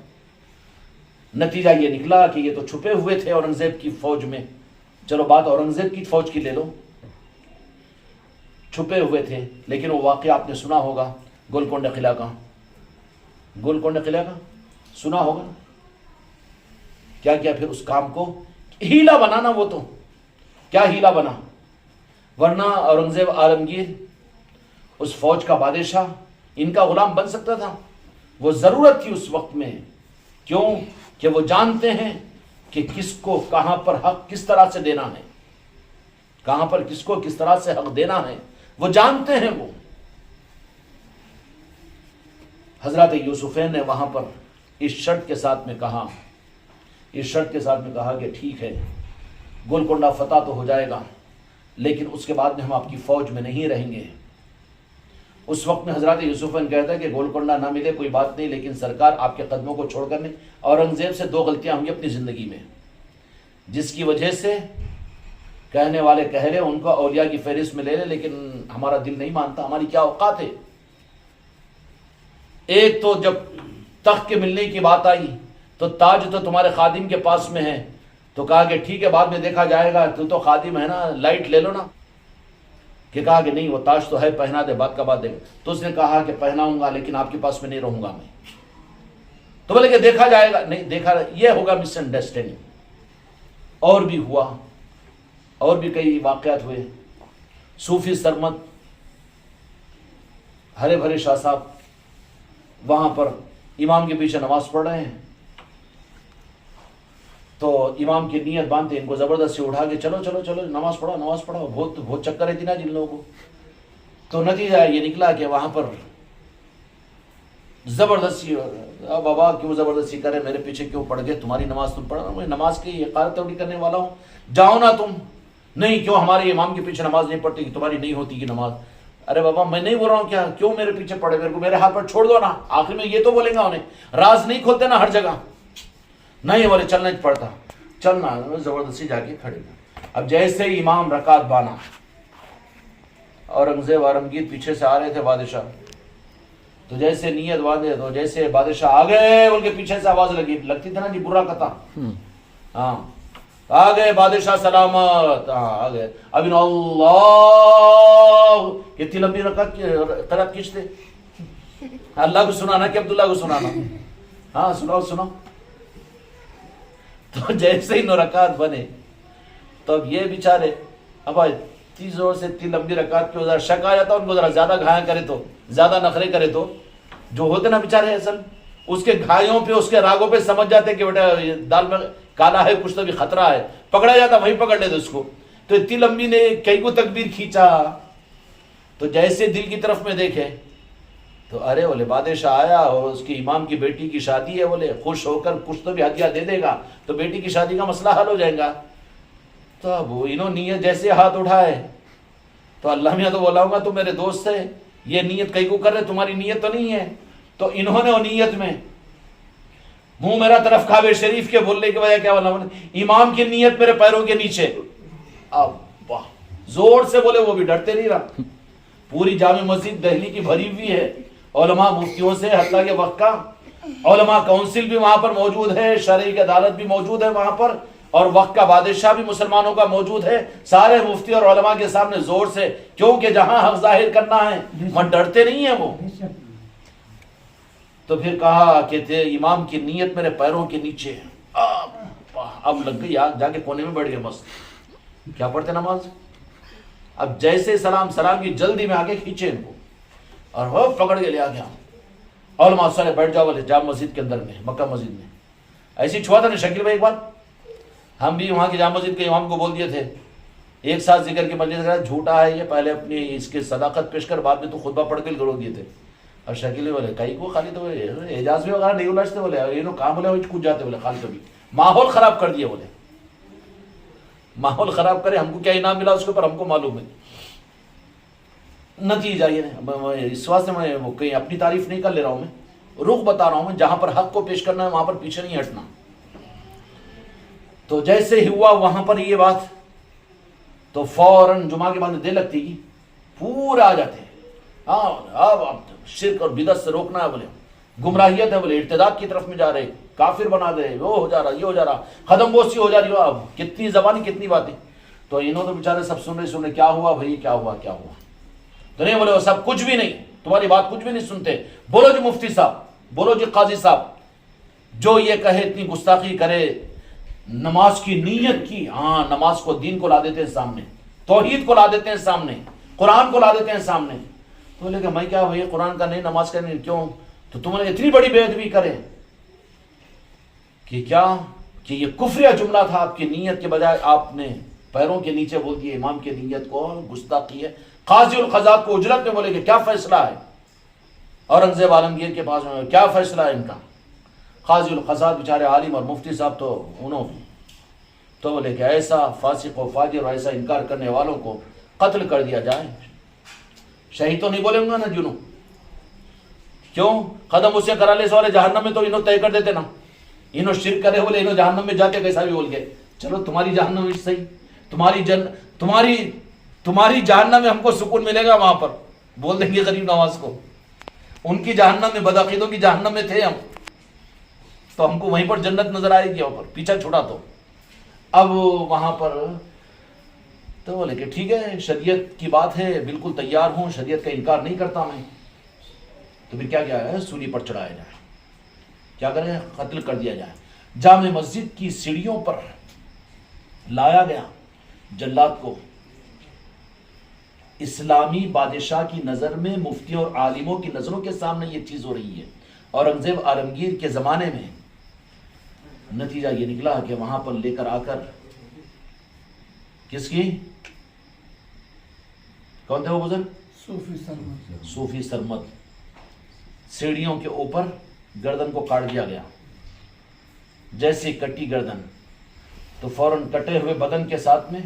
نتیجہ یہ نکلا کہ یہ تو چھپے ہوئے تھے اورنگزیب کی فوج میں. چلو بات اورنگزیب کی فوج کی لے لو، چھپے ہوئے تھے، لیکن وہ واقعہ آپ نے سنا ہوگا گولکنڈہ قلعہ کا. گولکنڈہ قلعہ کا سنا ہوگا. کیا کیا پھر اس کام کو ہیلا بنانا، وہ تو کیا ہیلا بنا، ورنہ اورنگزیب عالمگیر اس فوج کا بادشاہ ان کا غلام بن سکتا تھا. وہ ضرورت تھی اس وقت میں. کیوں؟ کہ وہ جانتے ہیں کہ کس کو کہاں پر حق کس طرح سے دینا ہے، کہاں پر کس کو کس طرح سے حق دینا ہے، وہ جانتے ہیں. وہ حضرت یوسفین نے وہاں پر اس شرط کے ساتھ میں کہا، کہ ٹھیک ہے گولکنڈہ فتح تو ہو جائے گا، لیکن اس کے بعد میں ہم آپ کی فوج میں نہیں رہیں گے. اس وقت میں حضرت یوسفین کہتا ہے کہ گولکنڈہ نہ ملے کوئی بات نہیں، لیکن سرکار آپ کے قدموں کو چھوڑ کر نہیں. اورنگزیب سے 2 غلطیاں ہوں گی اپنی زندگی میں، جس کی وجہ سے کہنے والے کہہ رہے ان کو اولیاء کی فہرست میں لے لے، لیکن ہمارا دل نہیں مانتا، ہماری کیا اوقات ہے. ایک تو جب تخت کے ملنے کی بات آئی تو تاج تو تمہارے خادم کے پاس میں ہے، تو کہا کہ ٹھیک ہے بعد میں دیکھا جائے گا، تو خادم ہے نا، لائٹ لے لو نا. کہ کہا کہ نہیں وہ تاج تو ہے، پہنا دے، بات کا بات دے گا. تو اس نے کہا کہ پہناؤں گا لیکن آپ کے پاس میں نہیں رہوں گا میں. تو بولے کہ دیکھا جائے گا. نہیں دیکھا، یہ ہوگا مس انڈرسٹینڈنگ. اور بھی ہوا، اور بھی کئی واقعات ہوئے. صوفی سرمد ہرے بھرے شاہ صاحب وہاں پر امام کے پیچھے نماز پڑھ رہے ہیں، تو امام کی نیت باندھتے ان کو زبردستی اٹھا کے چلو چلو چلو نماز پڑھو. بہت چکر ہے تھی نا جن لوگوں کو. تو نتیجہ یہ نکلا کہ وہاں پر زبردستی، بابا کیوں زبردستی کرے، میرے پیچھے کیوں پڑھ گئے، تمہاری نماز تم پڑھنا، میں نماز کی اقامت توڑی کرنے والا ہوں، جاؤ نا تم. نہیں کیوں ہمارے امام کے پیچھے نماز نہیں پڑھتی، تمہاری نہیں ہوتی کی نماز. ارے بابا میں نہیں بول رہا ہوں کیا، کیوں میرے پیچھے پڑے، میرے کو میرے ہاتھ پر چھوڑ دو نا. آخر میں یہ تو بولیں گا انہیں، راز نہیں کھولتے نا ہر جگہ. نہیں بولے چلنا پڑتا، چلنا، زبردستی جا کے کھڑے. اب جیسے امام رکعت بانا، اورنگزیب عالمگیر پیچھے سے آ رہے تھے بادشاہ، تو جیسے نیت باندھے تو جیسے بادشاہ آ گئے ان کے پیچھے سے آواز لگتی تھی نا جی برا کتا. ہاں آ گئے بادشاہ سلامت، آ گئے. اب اللہ کتنی لمبی قرات کھینچتے، اللہ کو سنانا کہ عبداللہ کو سنانا. ہاں سناؤ. تو جیسے ہی 9 رکعت بنے تو اب یہ بیچارے اب اتنی زور سے اتنی لمبی رکعت کی ذرا شک آ جاتا ان کو، ذرا زیادہ گھایا کرے تو، زیادہ نخرے کرے تو، جو ہوتے نا بیچارے اصل اس کے گھایوں پہ اس کے راگوں پہ سمجھ جاتے کہ بیٹا دال میں کالا ہے کچھ تو بھی خطرہ ہے، پکڑا جاتا وہیں پکڑ لیتے اس کو. تو اتنی لمبی نے کئی کو تکبیر کھینچا، تو جیسے دل کی طرف میں دیکھے تو ارے بولے بادشاہ آیا اور اس کی امام کی بیٹی کی شادی ہے، بولے خوش ہو کر کچھ تو بھی ہدیہ دے دے گا تو بیٹی کی شادی کا مسئلہ حل ہو جائے گا. تو اب انہوں نیت جیسے ہاتھ اٹھائے تو اللہ میاں تو بولا ہوگا تو میرے دوست ہے، یہ نیت کئی کو کر رہے، تمہاری نیت تو نہیں ہے. تو انہوں نے وہ نیت میں منہ میرا طرف کعبہ شریف کے بولنے کی وجہ کیا بولا، امام کی نیت میرے پیروں کے نیچے. اب زور سے بولے، وہ بھی ڈرتے نہیں رہا. پوری جامع مسجد دہلی کی بھری ہوئی ہے علماء مفتیوں سے، حتیٰ کہ وقت کا علماء کونسل بھی وہاں پر موجود ہے، شرعی عدالت بھی موجود ہے وہاں پر، اور وقت کا بادشاہ بھی مسلمانوں کا موجود ہے. سارے مفتی اور علماء کے سامنے زور سے، کیونکہ جہاں حق ظاہر کرنا ہے وہاں ڈرتے نہیں ہیں وہ. تو پھر کہا کہ امام کی نیت میرے پیروں کے نیچے ہے. اب لگ گئی آگ، جا کے کونے میں بیٹھ گئے بس کیا پڑھتے نماز. اب جیسے سلام کی جلدی میں آگے کھینچے ان کو اور وہ پکڑ کے لے آ گیا. علماء سارے بیٹھ جاؤ بولے جامع مسجد کے اندر میں، مکہ مسجد میں. ایسی چھوا تھا نا شکیل بھائی. ایک بار ہم بھی وہاں کی جامع مسجد کے امام کو بول دیے تھے ایک ساتھ ذکر کی مجلس کا جھوٹا ہے یہ، پہلے اپنی اس کی صداقت پیش کر بعد میں تو خطبہ پڑھ کے گڑو دیے تھے. اور شکیل بولے کئی کو خالی تو اعجاز بھی وغیرہ نہیں الجھتے بولے یہ کہاں بولے کود جاتے بولے خالی کبھی ماحول خراب کر دیے بولے. ماحول خراب کرے ہم کو کیا انعام ملا اس کے اوپر ہم کو معلوم ہے. نتیجہ یہ اس واسطے میں وہ کہیں اپنی تعریف نہیں کر لے رہا ہوں، میں رخ بتا رہا ہوں. میں جہاں پر حق کو پیش کرنا ہے وہاں پر پیچھے نہیں ہٹنا. تو جیسے ہی ہوا وہاں پر یہ بات تو فوراً جمعہ کے بعد دے لگتی گی پورا آ جاتے ہیں. ہاں اب شرک اور بدعت سے روکنا ہے بولے، گمراہیت ہے بولے، ارتداد کی طرف میں جا رہے، کافر بنا دے، وہ ہو جا رہا، یہ ہو جا رہا، قدم بوسی ہو جا رہی ہو. اب کتنی زبانی کتنی باتیں. تو انہوں تو بیچارے سب سن رہے کیا ہوا بھائی کیا ہوا کیا ہوا. تو نہیں بولے وہ سب کچھ بھی نہیں، تمہاری بات کچھ بھی نہیں سنتے. بولو جی مفتی صاحب، بولو جی قاضی صاحب، جو یہ کہے اتنی گستاخی کرے نماز کی نیت کی. ہاں نماز کو دین کو لا دیتے ہیں سامنے، توحید کو لا دیتے ہیں سامنے، قرآن کو لا دیتے ہیں سامنے. تو بولے کہ میں کیا بھائی قرآن کا نہیں نماز کا نہیں کیوں. تو تم نے اتنی بڑی بے ادبی کرے کہ کیا کہ یہ کفریہ جملہ تھا. آپ کی نیت کے بجائے آپ نے پیروں کے نیچے بول دیے امام کی نیت کو گستاخی ہے. قاضی القضات کو اجرت میں بولے کہ کیا فیصلہ ہے اورنگزیب عالمگیر کے پاس میں کیا فیصلہ ہے ان کا. قاضی القضات بیچارے عالم اور مفتی صاحب تو انہوں تو بولے کہ ایسا فاسق و فاجر اور ایسا انکار کرنے والوں کو قتل کر دیا جائے. شہید تو نہیں بولے ہوں گے نا جنوں، کیوں قدم اسے کرا لے سوالے جہنم میں تو انہوں طے کر دیتے نا. انہوں شرک کرے بولے انہوں جہنم میں جاتے کیسا بھی بول گئے. چلو تمہاری جہنم میں صحیح، تمہاری جہنم میں ہم کو سکون ملے گا وہاں پر بول دیں گے غریب نواز کو. ان کی جہنم میں بدعقیدوں کی جہنم میں تھے ہم تو ہم کو وہیں پر جنت نظر آئے گی. اوپر پیچھا چھوڑا تو اب وہاں پر تو بولے کہ ٹھیک ہے شریعت کی بات ہے بالکل تیار ہوں، شریعت کا انکار نہیں کرتا میں. تو پھر کیا ہے سولی پر چڑھایا جائے، کیا کریں قتل کر دیا جائے. جامع مسجد کی سیڑھیوں پر لایا گیا جلاد کو. اسلامی بادشاہ کی نظر میں مفتیوں اور عالموں کی نظروں کے سامنے یہ چیز ہو رہی ہے. اورنگزیب عالمگیر کے زمانے میں نتیجہ یہ نکلا کہ وہاں پر لے کر آ کر کس کی کون تھے وہ بزرگ صوفی سرمد سیڑھیوں کے اوپر گردن کو کاٹ دیا گیا. جیسے کٹی گردن تو فوراً کٹے ہوئے بدن کے ساتھ میں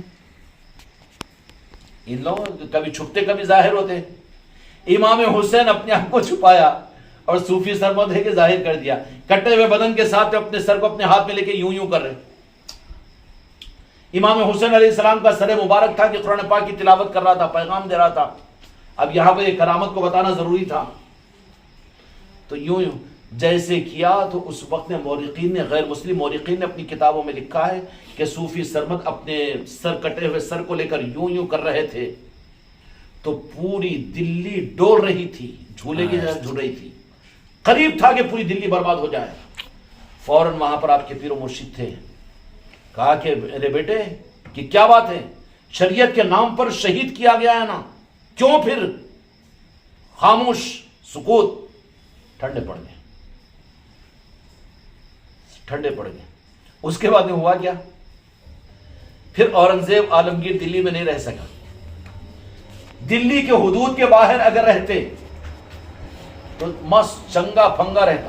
ان لوگ کبھی چھپتے کبھی ظاہر ہوتے. امام حسین اپنے آپ کو چھپایا اور صوفی سرمد ہے کہ ظاہر کر دیا. کٹے ہوئے بدن کے ساتھ اپنے سر کو اپنے ہاتھ میں لے کے یوں کر رہے. امام حسین علیہ السلام کا سر مبارک تھا کہ قرآن پاک کی تلاوت کر رہا تھا، پیغام دے رہا تھا. اب یہاں پہ ایک کرامت کو بتانا ضروری تھا. تو یوں جیسے کیا تو اس وقت میں مورخین نے، غیر مسلم مورخین نے اپنی کتابوں میں لکھا ہے کہ صوفی سرمد اپنے سر کٹے ہوئے سر کو لے کر یوں کر رہے تھے تو پوری دلی ڈول رہی تھی، جھولے کی جگہ جھول رہی تھی. قریب تھا کہ پوری دلی برباد ہو جائے. فوراً وہاں پر آپ کے پیر و مرشد تھے، کہا کہ ارے بیٹے کہ کیا بات ہے، شریعت کے نام پر شہید کیا گیا ہے نا، کیوں پھر خاموش سکوت. ٹھنڈے پڑ گئے. اس کے بعد میں ہوا کیا، پھر اورنگزیب عالمگیر دلی میں نہیں رہ سکا. دلی کے حدود کے باہر اگر رہتے تو مست چنگا پھنگا رہتا،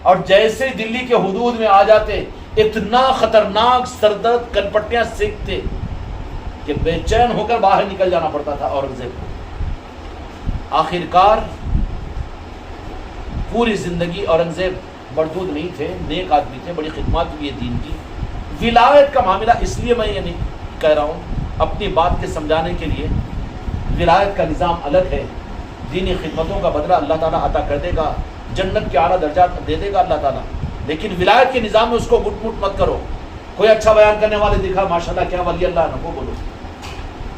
اور جیسے دلی کے حدود میں آ جاتے اتنا خطرناک سردرد کنپٹیاں سیکھتے کہ بے چین ہو کر باہر نکل جانا پڑتا تھا اورنگزیب کو. آخرکار پوری زندگی اورنگزیب مردود نہیں تھے، نیک آدمی تھے، بڑی خدمات ہوئی ہے دین کی. ولایت کا معاملہ اس لیے میں یہ نہیں کہہ رہا ہوں اپنی بات کے سمجھانے کے لیے. ولایت کا نظام الگ ہے، دینی خدمتوں کا بدلہ اللہ تعالیٰ عطا کر دے گا، جنت کے اعلیٰ درجات دے دے گا اللہ تعالیٰ. لیکن ولایت کے نظام میں اس کو مٹ مت کرو. کوئی اچھا بیان کرنے والے دکھا ماشاءاللہ کیا ولی اللہ نہ کو بولو،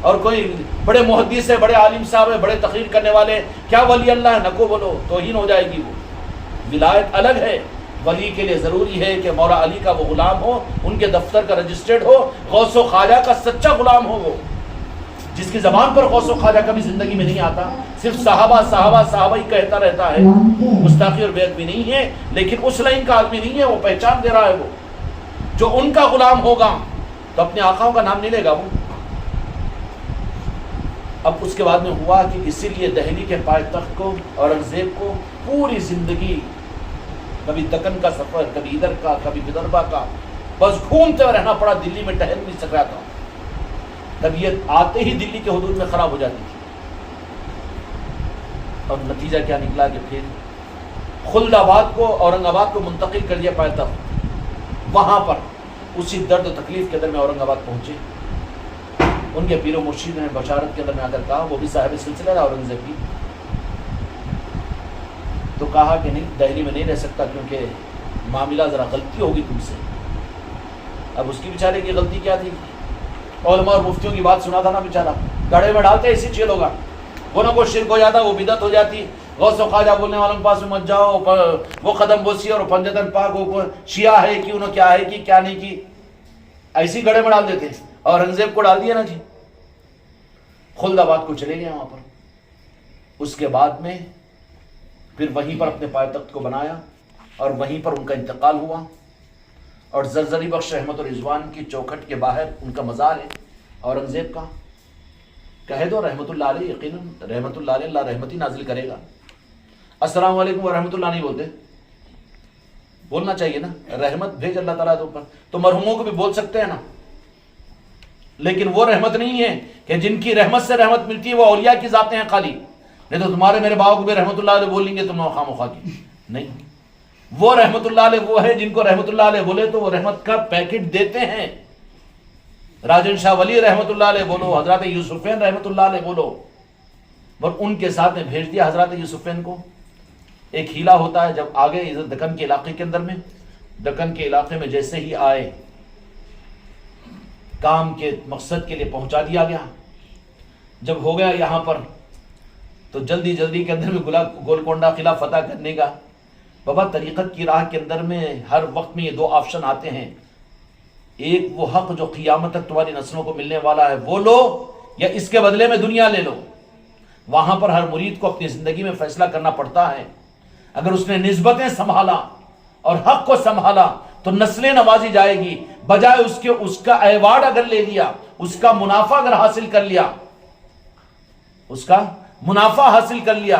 اور کوئی بڑے محدث ہے، بڑے عالم صاحب ہے، بڑے تقریر کرنے والے کیا ولی اللہ ہے نہ کو بولو، توہین ہو جائے گی. وہ ولایت الگ ہے، ولی کے لیے ضروری ہے کہ مولا علی کا وہ غلام ہو، ان کے دفتر کا رجسٹرڈ ہو، غوث و خواجہ کا سچا غلام ہو، وہ جس کی زبان پر غوث و خواجہ کبھی زندگی میں نہیں آتا، صرف صحابہ صحابہ صحابہ ہی کہتا رہتا ہے، گستاخی اور بیعت بھی نہیں ہے، لیکن اس لائن کا آدمی نہیں ہے، وہ پہچان دے رہا ہے، وہ جو ان کا غلام ہوگا تو اپنے آقاؤں کا نام نہیں لے گا وہ۔ اب اس کے بعد میں ہوا کہ اسی لیے دہلی کے پائے تخت کو اورنگزیب کو پوری زندگی کبھی دکن کا سفر، کبھی ادھر کا، کبھی ودربھا کا، بس گھومتے ہوئے رہنا پڑا، دلی میں ٹہل نہیں سک رہا تھا، طبیعت آتے ہی دلی کے حدود میں خراب ہو جاتی تھی۔ اور نتیجہ کیا نکلا کہ پھر خلد آباد کو، اورنگ آباد کو منتقل کر دیا پائے تخت، وہاں پر اسی درد و تکلیف کے اندر میں اورنگ آباد پہنچے، ان کے پیر و مرشید نے بشارت کے اندر میں آ کر کہا، وہ بھی صاحب سلسلہ تھا اورنگزیب کی، تو کہا کہ نہیں دہلی میں نہیں رہ سکتا کیونکہ معاملہ ذرا غلطی ہوگی تم سے۔ اب اس کی بیچارے کی غلطی کیا تھی؟ علماء اور مفتیوں کی بات سنا تھا نا بیچارہ، گڑھے میں ڈالتے اسی چیل ہوگا، وہ نہ کوئی شرک ہو جاتا، وہ بدعت ہو جاتی، غوث و خواجہ بولنے والوں کے پاس میں مت جاؤ، وہ قدم بوسی اور پنجتن پاک، وہ شیعہ ہے کہ انہوں کیا ہے کہ کیا نہیں کی، ایسی گڑھے میں ڈال دیتے۔ اور اورنگزیب کو ڈال دیا نا جی، خلد آباد کو چلے گئے وہاں پر۔ اس کے بعد میں پھر وہیں پر اپنے پائے تخت کو بنایا اور وہیں پر ان کا انتقال ہوا، اور زرزری بخش رحمت و رضوان کی چوکھٹ کے باہر ان کا مزار ہے اورنگزیب کا۔ کہہ دو رحمت اللہ علیہ، یقیناً رحمت اللہ علیہ، اللہ رحمتی نازل کرے گا۔ السلام علیکم ورحمۃ اللہ نہیں بولتے، بولنا چاہیے نا، رحمت بھیج اللہ تعالیٰ تو اوپر، تو مرحوموں کو بھی بول سکتے ہیں نا، لیکن وہ رحمت نہیں ہے کہ جن کی رحمت سے رحمت ملتی ہے وہ اولیاء کی ذاتیں ہیں خالی، نہیں تو تمہارے میرے باؤ کو بھی رحمت اللہ علیہ بولیں گے تم خواہ مخواہ کی نہیں۔ وہ رحمت اللہ علیہ وہ ہے جن کو رحمت اللہ علیہ بولے تو وہ رحمت کا پیکٹ دیتے ہیں، راجن شاہ ولی رحمت اللہ علیہ بولو، حضرت یوسفین رحمت اللہ علیہ بولو، اور ان کے ساتھ نے بھیج دیا حضرت یوسفین کو۔ ایک ہیلا ہوتا ہے، جب آگے ادھر دکن کے علاقے کے اندر میں، دکن کے علاقے میں جیسے ہی آئے، کام کے مقصد کے لیے پہنچا دیا گیا، جب ہو گیا یہاں پر تو جلدی جلدی کے اندر میں گولکنڈہ قلعہ فتح کرنے کا۔ بابا طریقت کی راہ کے اندر میں ہر وقت میں یہ دو آپشن آتے ہیں، ایک وہ حق جو قیامت تک تمہاری نسلوں کو ملنے والا ہے وہ لو، یا اس کے بدلے میں دنیا لے لو۔ وہاں پر ہر مرید کو اپنی زندگی میں فیصلہ کرنا پڑتا ہے۔ اگر اس نے نسبتیں سنبھالا اور حق کو سنبھالا تو نسلیں نوازی جائے گی، بجائے اس کے اس کا ایوارڈ اگر لے لیا، اس کا منافع اگر حاصل کر لیا، اس کا منافع حاصل کر لیا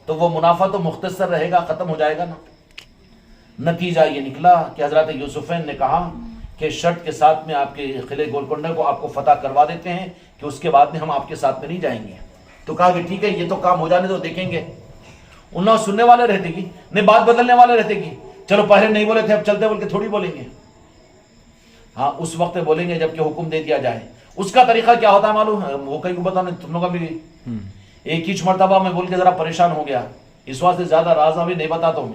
تو وہ منافع تو مختصر رہے گا، ختم ہو جائے گا نا۔ نتیجہ یہ نکلا کہ حضرت یوسفین نے کہا کہ شرط کے ساتھ میں آپ کے قلعے گولکنڈہ کو آپ کو فتح کروا دیتے ہیں کہ اس کے بعد میں ہم آپ کے ساتھ میں نہیں جائیں گے۔ تو کہا کہ ٹھیک ہے، یہ تو کام ہو جانے تو دیکھیں گے۔ انہوں سننے والے رہتے گی، نہیں بات بدلنے والے رہتے گی، چلو پہلے نہیں بولے تھے اب چلتے بول کے تھوڑی بولیں گے، ہاں اس وقت بولیں گے جب کہ حکم دے دیا جائے۔ اس کا طریقہ کیا ہوتا ہے معلوم ہے؟ وہ کہیں کو بتانا، تم لوگوں کا بھی ایک ہی مرتبہ میں بول کے ذرا پریشان ہو گیا، اس واسطے زیادہ راز ابھی نہیں بتاتا ہوں۔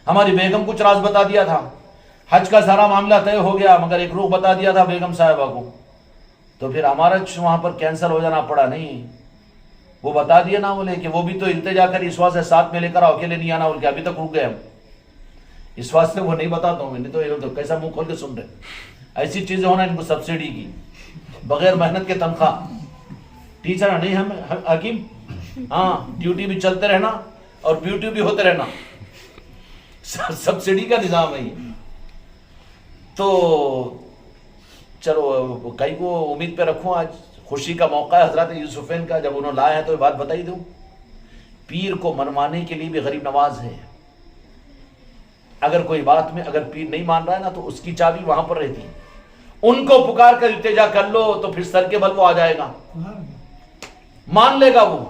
ہماری بیگم کچھ راز بتا دیا تھا، حج کا سارا معاملہ طے ہو گیا، مگر ایک روح بتا دیا تھا بیگم صاحبہ کو، تو پھر ہمارا وہاں پر کینسل ہو جانا پڑا۔ نہیں وہ بتا دیا نا، بولے کہ وہ بھی تو التجا کر اس واسطے ساتھ میں لے کر آؤ، اکیلے نہیں آنا، بول کے ابھی تک رک گئے ہم، اس واسطے وہ نہیں بتاتا ہوں، نہیں تو کیسا منہ کھول کے سن رہے۔ ایسی چیزیں ہونا ان کو سبسڈی کی، بغیر محنت کے تنخواہ، ٹیچر نہیں ہم حکیم، ہاں ڈیوٹی بھی چلتے رہنا اور بیوٹی بھی ہوتے رہنا، سبسڈی کا نظام ہے یہ۔ تو چلو کئی کو امید پہ رکھوں، آج خوشی کا موقع ہے حضرت یوسفین کا، جب انہوں لائے ہیں تو یہ بات بتائی دوں، پیر کو منوانے کے لیے بھی غریب نواز ہے۔ اگر کوئی بات میں اگر پیر نہیں مان رہا ہے نا تو اس کی چابی وہاں پر رہتی ہے، ان کو پکار کر التجا کر لو تو پھر سر کے بل وہ آ جائے گا، مان لے گا وہ،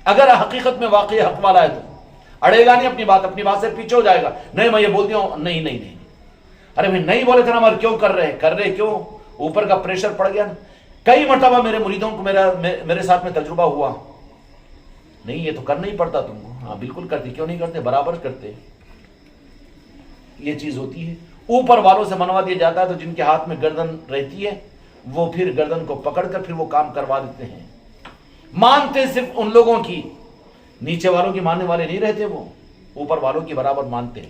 اگر حقیقت میں واقعی حق والا ہے تو اڑے گا نہیں اپنی بات سے پیچھے ہو جائے گا، نہیں میں یہ بول دیا ہوں، نہیں ارے بھائی نہیں بولے تھے نا، مگر کیوں کر رہے کیوں؟ اوپر کا پریشر پڑ گیا نا۔ کئی مرتبہ میرے مریدوں کو میرے ساتھ میں تجربہ ہوا، نہیں یہ تو کرنا ہی پڑتا تم کو، ہاں بالکل کرتے، کیوں نہیں کرتے، برابر کرتے۔ یہ چیز ہوتی ہے، اوپر والوں سے منوا دیا جاتا ہے تو جن کے ہاتھ میں گردن رہتی ہے وہ پھر گردن کو پکڑ کر پھر وہ کام کروا دیتے ہیں۔ مانتے صرف ان لوگوں کی، نیچے والوں کی ماننے والے نہیں رہتے، وہ اوپر والوں کی برابر مانتے ہیں۔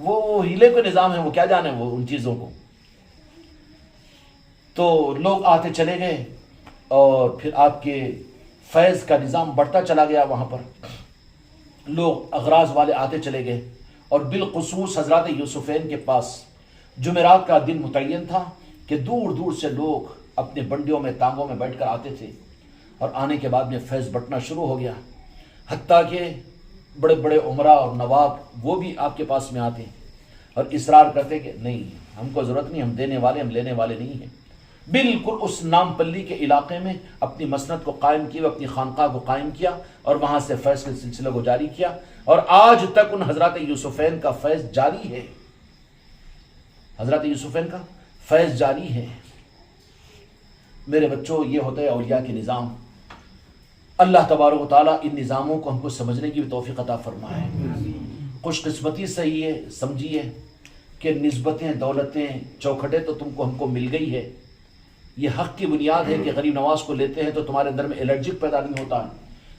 وہ ہیلے کا نظام ہے، وہ کیا جانے وہ ان چیزوں کو. تو لوگ آتے چلے گئے اور پھر آپ کے فیض کا نظام بڑھتا چلا گیا. وہاں پر لوگ اغراض والے آتے چلے گئے اور بالخصوص حضرات یوسفین کے پاس جمعرات کا دن متعین تھا کہ دور دور سے لوگ اپنے بنڈیوں میں تانگوں میں بیٹھ کر آتے تھے اور آنے کے بعد میں فیض بٹنا شروع ہو گیا. حتیٰ کہ بڑے بڑے عمراء اور نواب وہ بھی آپ کے پاس میں آتے اور اصرار کرتے کہ نہیں ہم کو ضرورت نہیں، ہم دینے والے ہم لینے والے نہیں ہیں. بالکل اس نام پلی کے علاقے میں اپنی مسند کو قائم کیا، اپنی خانقاہ کو قائم کیا اور وہاں سے فیض کے سلسلے کو جاری کیا اور آج تک ان حضرات یوسفین کا فیض جاری ہے. حضرات یوسفین کا فیض جاری ہے. میرے بچوں، یہ ہوتا ہے اولیاء کے نظام. اللہ تبارک و تعالیٰ ان نظاموں کو ہم کو سمجھنے کی بھی توفیق عطا فرمائے. خوش قسمتی سے یہ سمجھیے کہ نسبتیں، دولتیں، چوکھٹیں تو تم کو ہم کو مل گئی ہے. یہ حق کی بنیاد ہے کہ غریب نواز کو لیتے ہیں تو تمہارے اندر میں الرجک پیدا نہیں ہوتا ہے.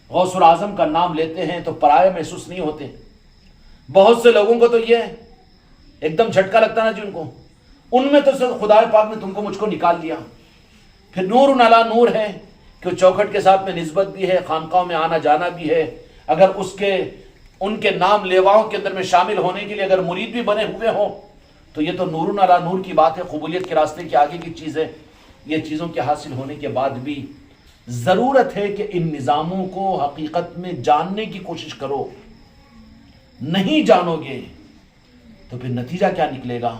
غوث الاعظم کا نام لیتے ہیں تو پرائے محسوس نہیں ہوتے. بہت سے لوگوں کو تو یہ ایک دم جھٹکا لگتا نا جی ان کو، ان میں تو خدا پاک نے تم کو مجھ کو نکال لیا. پھر نور علی نور ہے کہ چوکھٹ کے ساتھ میں نسبت بھی ہے، خانقاہوں میں آنا جانا بھی ہے. اگر ان کے نام لیواؤں کے اندر میں شامل ہونے کے لیے اگر مرید بھی بنے ہوئے ہوں تو یہ تو نور علی نور کی بات ہے، قبولیت کے راستے کے آگے کی چیز ہے. یہ چیزوں کے حاصل ہونے کے بعد بھی ضرورت ہے کہ ان نظاموں کو حقیقت میں جاننے کی کوشش کرو. نہیں جانو گے تو پھر نتیجہ کیا نکلے گا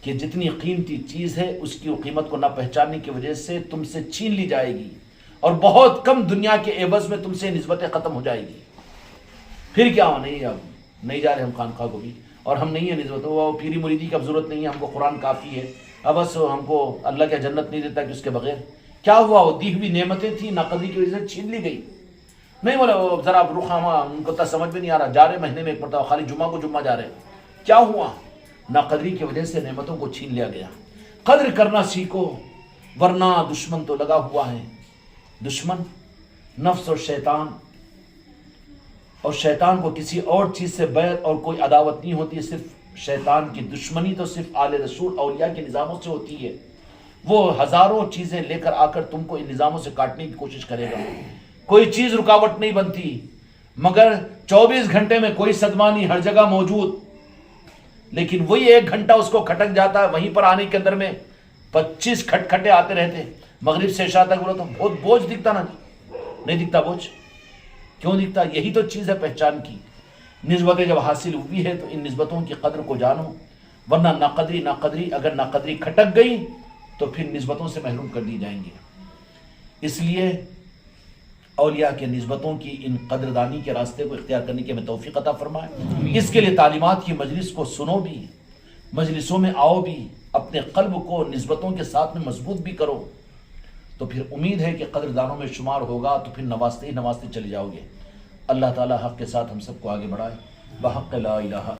کہ جتنی قیمتی چیز ہے اس کی قیمت کو نہ پہچاننے کی وجہ سے تم سے چھین لی جائے گی اور بہت کم دنیا کے عوض میں تم سے نسبتیں ختم ہو جائے گی. پھر کیا ہو، نہیں اب نہیں جا رہے ہم خانقاہ کو بھی اور ہم نہیں ہے نسبت، وہ پیری مریدی کی اب ضرورت نہیں ہے، ہم کو قرآن کافی ہے. اب بس ہم کو اللہ کی جنت نہیں دیتا کہ اس کے بغیر. کیا ہوا، وہ دی ہوئی نعمتیں تھیں ناقدری کی وجہ سے چھین لی گئی. نہیں بولا ذرا رخامہ ان کو سمجھ میں نہیں آ رہا، جا رہے مہینے میں ایک مرتبہ، خالی جمعہ کو جمعہ جا رہے. کیا ہوا، ناقدری کی وجہ سے نعمتوں کو چھین لیا گیا. قدر کرنا سیکھو ورنہ دشمن تو لگا ہوا ہے. دشمن نفس اور شیطان کو کسی اور چیز سے بیر اور کوئی عداوت نہیں ہوتی. صرف شیطان کی دشمنی تو صرف آل رسول اولیاء کے نظاموں سے ہوتی ہے. وہ ہزاروں چیزیں لے کر آ کر تم کو ان نظاموں سے کاٹنے کی کوشش کرے گا. کوئی چیز رکاوٹ نہیں بنتی مگر 24 گھنٹے میں کوئی صدمہ نہیں، ہر جگہ موجود. لیکن وہی 1 گھنٹہ اس کو کھٹک جاتا ہے، وہیں پر آنے کے اندر میں 25 کھٹکھٹے آتے رہتے. مغرب سے عشاء تک بولو تو بہت بوجھ دکھتا نا، نہیں دکھتا بوجھ؟ کیوں دکھتا؟ یہی تو چیز ہے پہچان کی. نسبتیں جب حاصل ہوئی ہے تو ان نسبتوں کی قدر کو جانو ورنہ ناقدری اگر ناقدری کھٹک گئی تو پھر نسبتوں سے محروم کر دی جائیں گے. اس لیے اولیاء کے نسبتوں کی ان قدردانی کے راستے کو اختیار کرنے کی ہمیں توفیق عطا فرمائے. اس کے لیے تعلیمات کی مجلس کو سنو بھی، مجلسوں میں آؤ بھی، اپنے قلب کو نسبتوں کے ساتھ میں مضبوط بھی کرو تو پھر امید ہے کہ قدردانوں میں شمار ہوگا تو پھر نوازتے ہی نوازتے چلے جاؤ گے. اللہ تعالی حق کے ساتھ ہم سب کو آگے بڑھائے. بحق لا الہ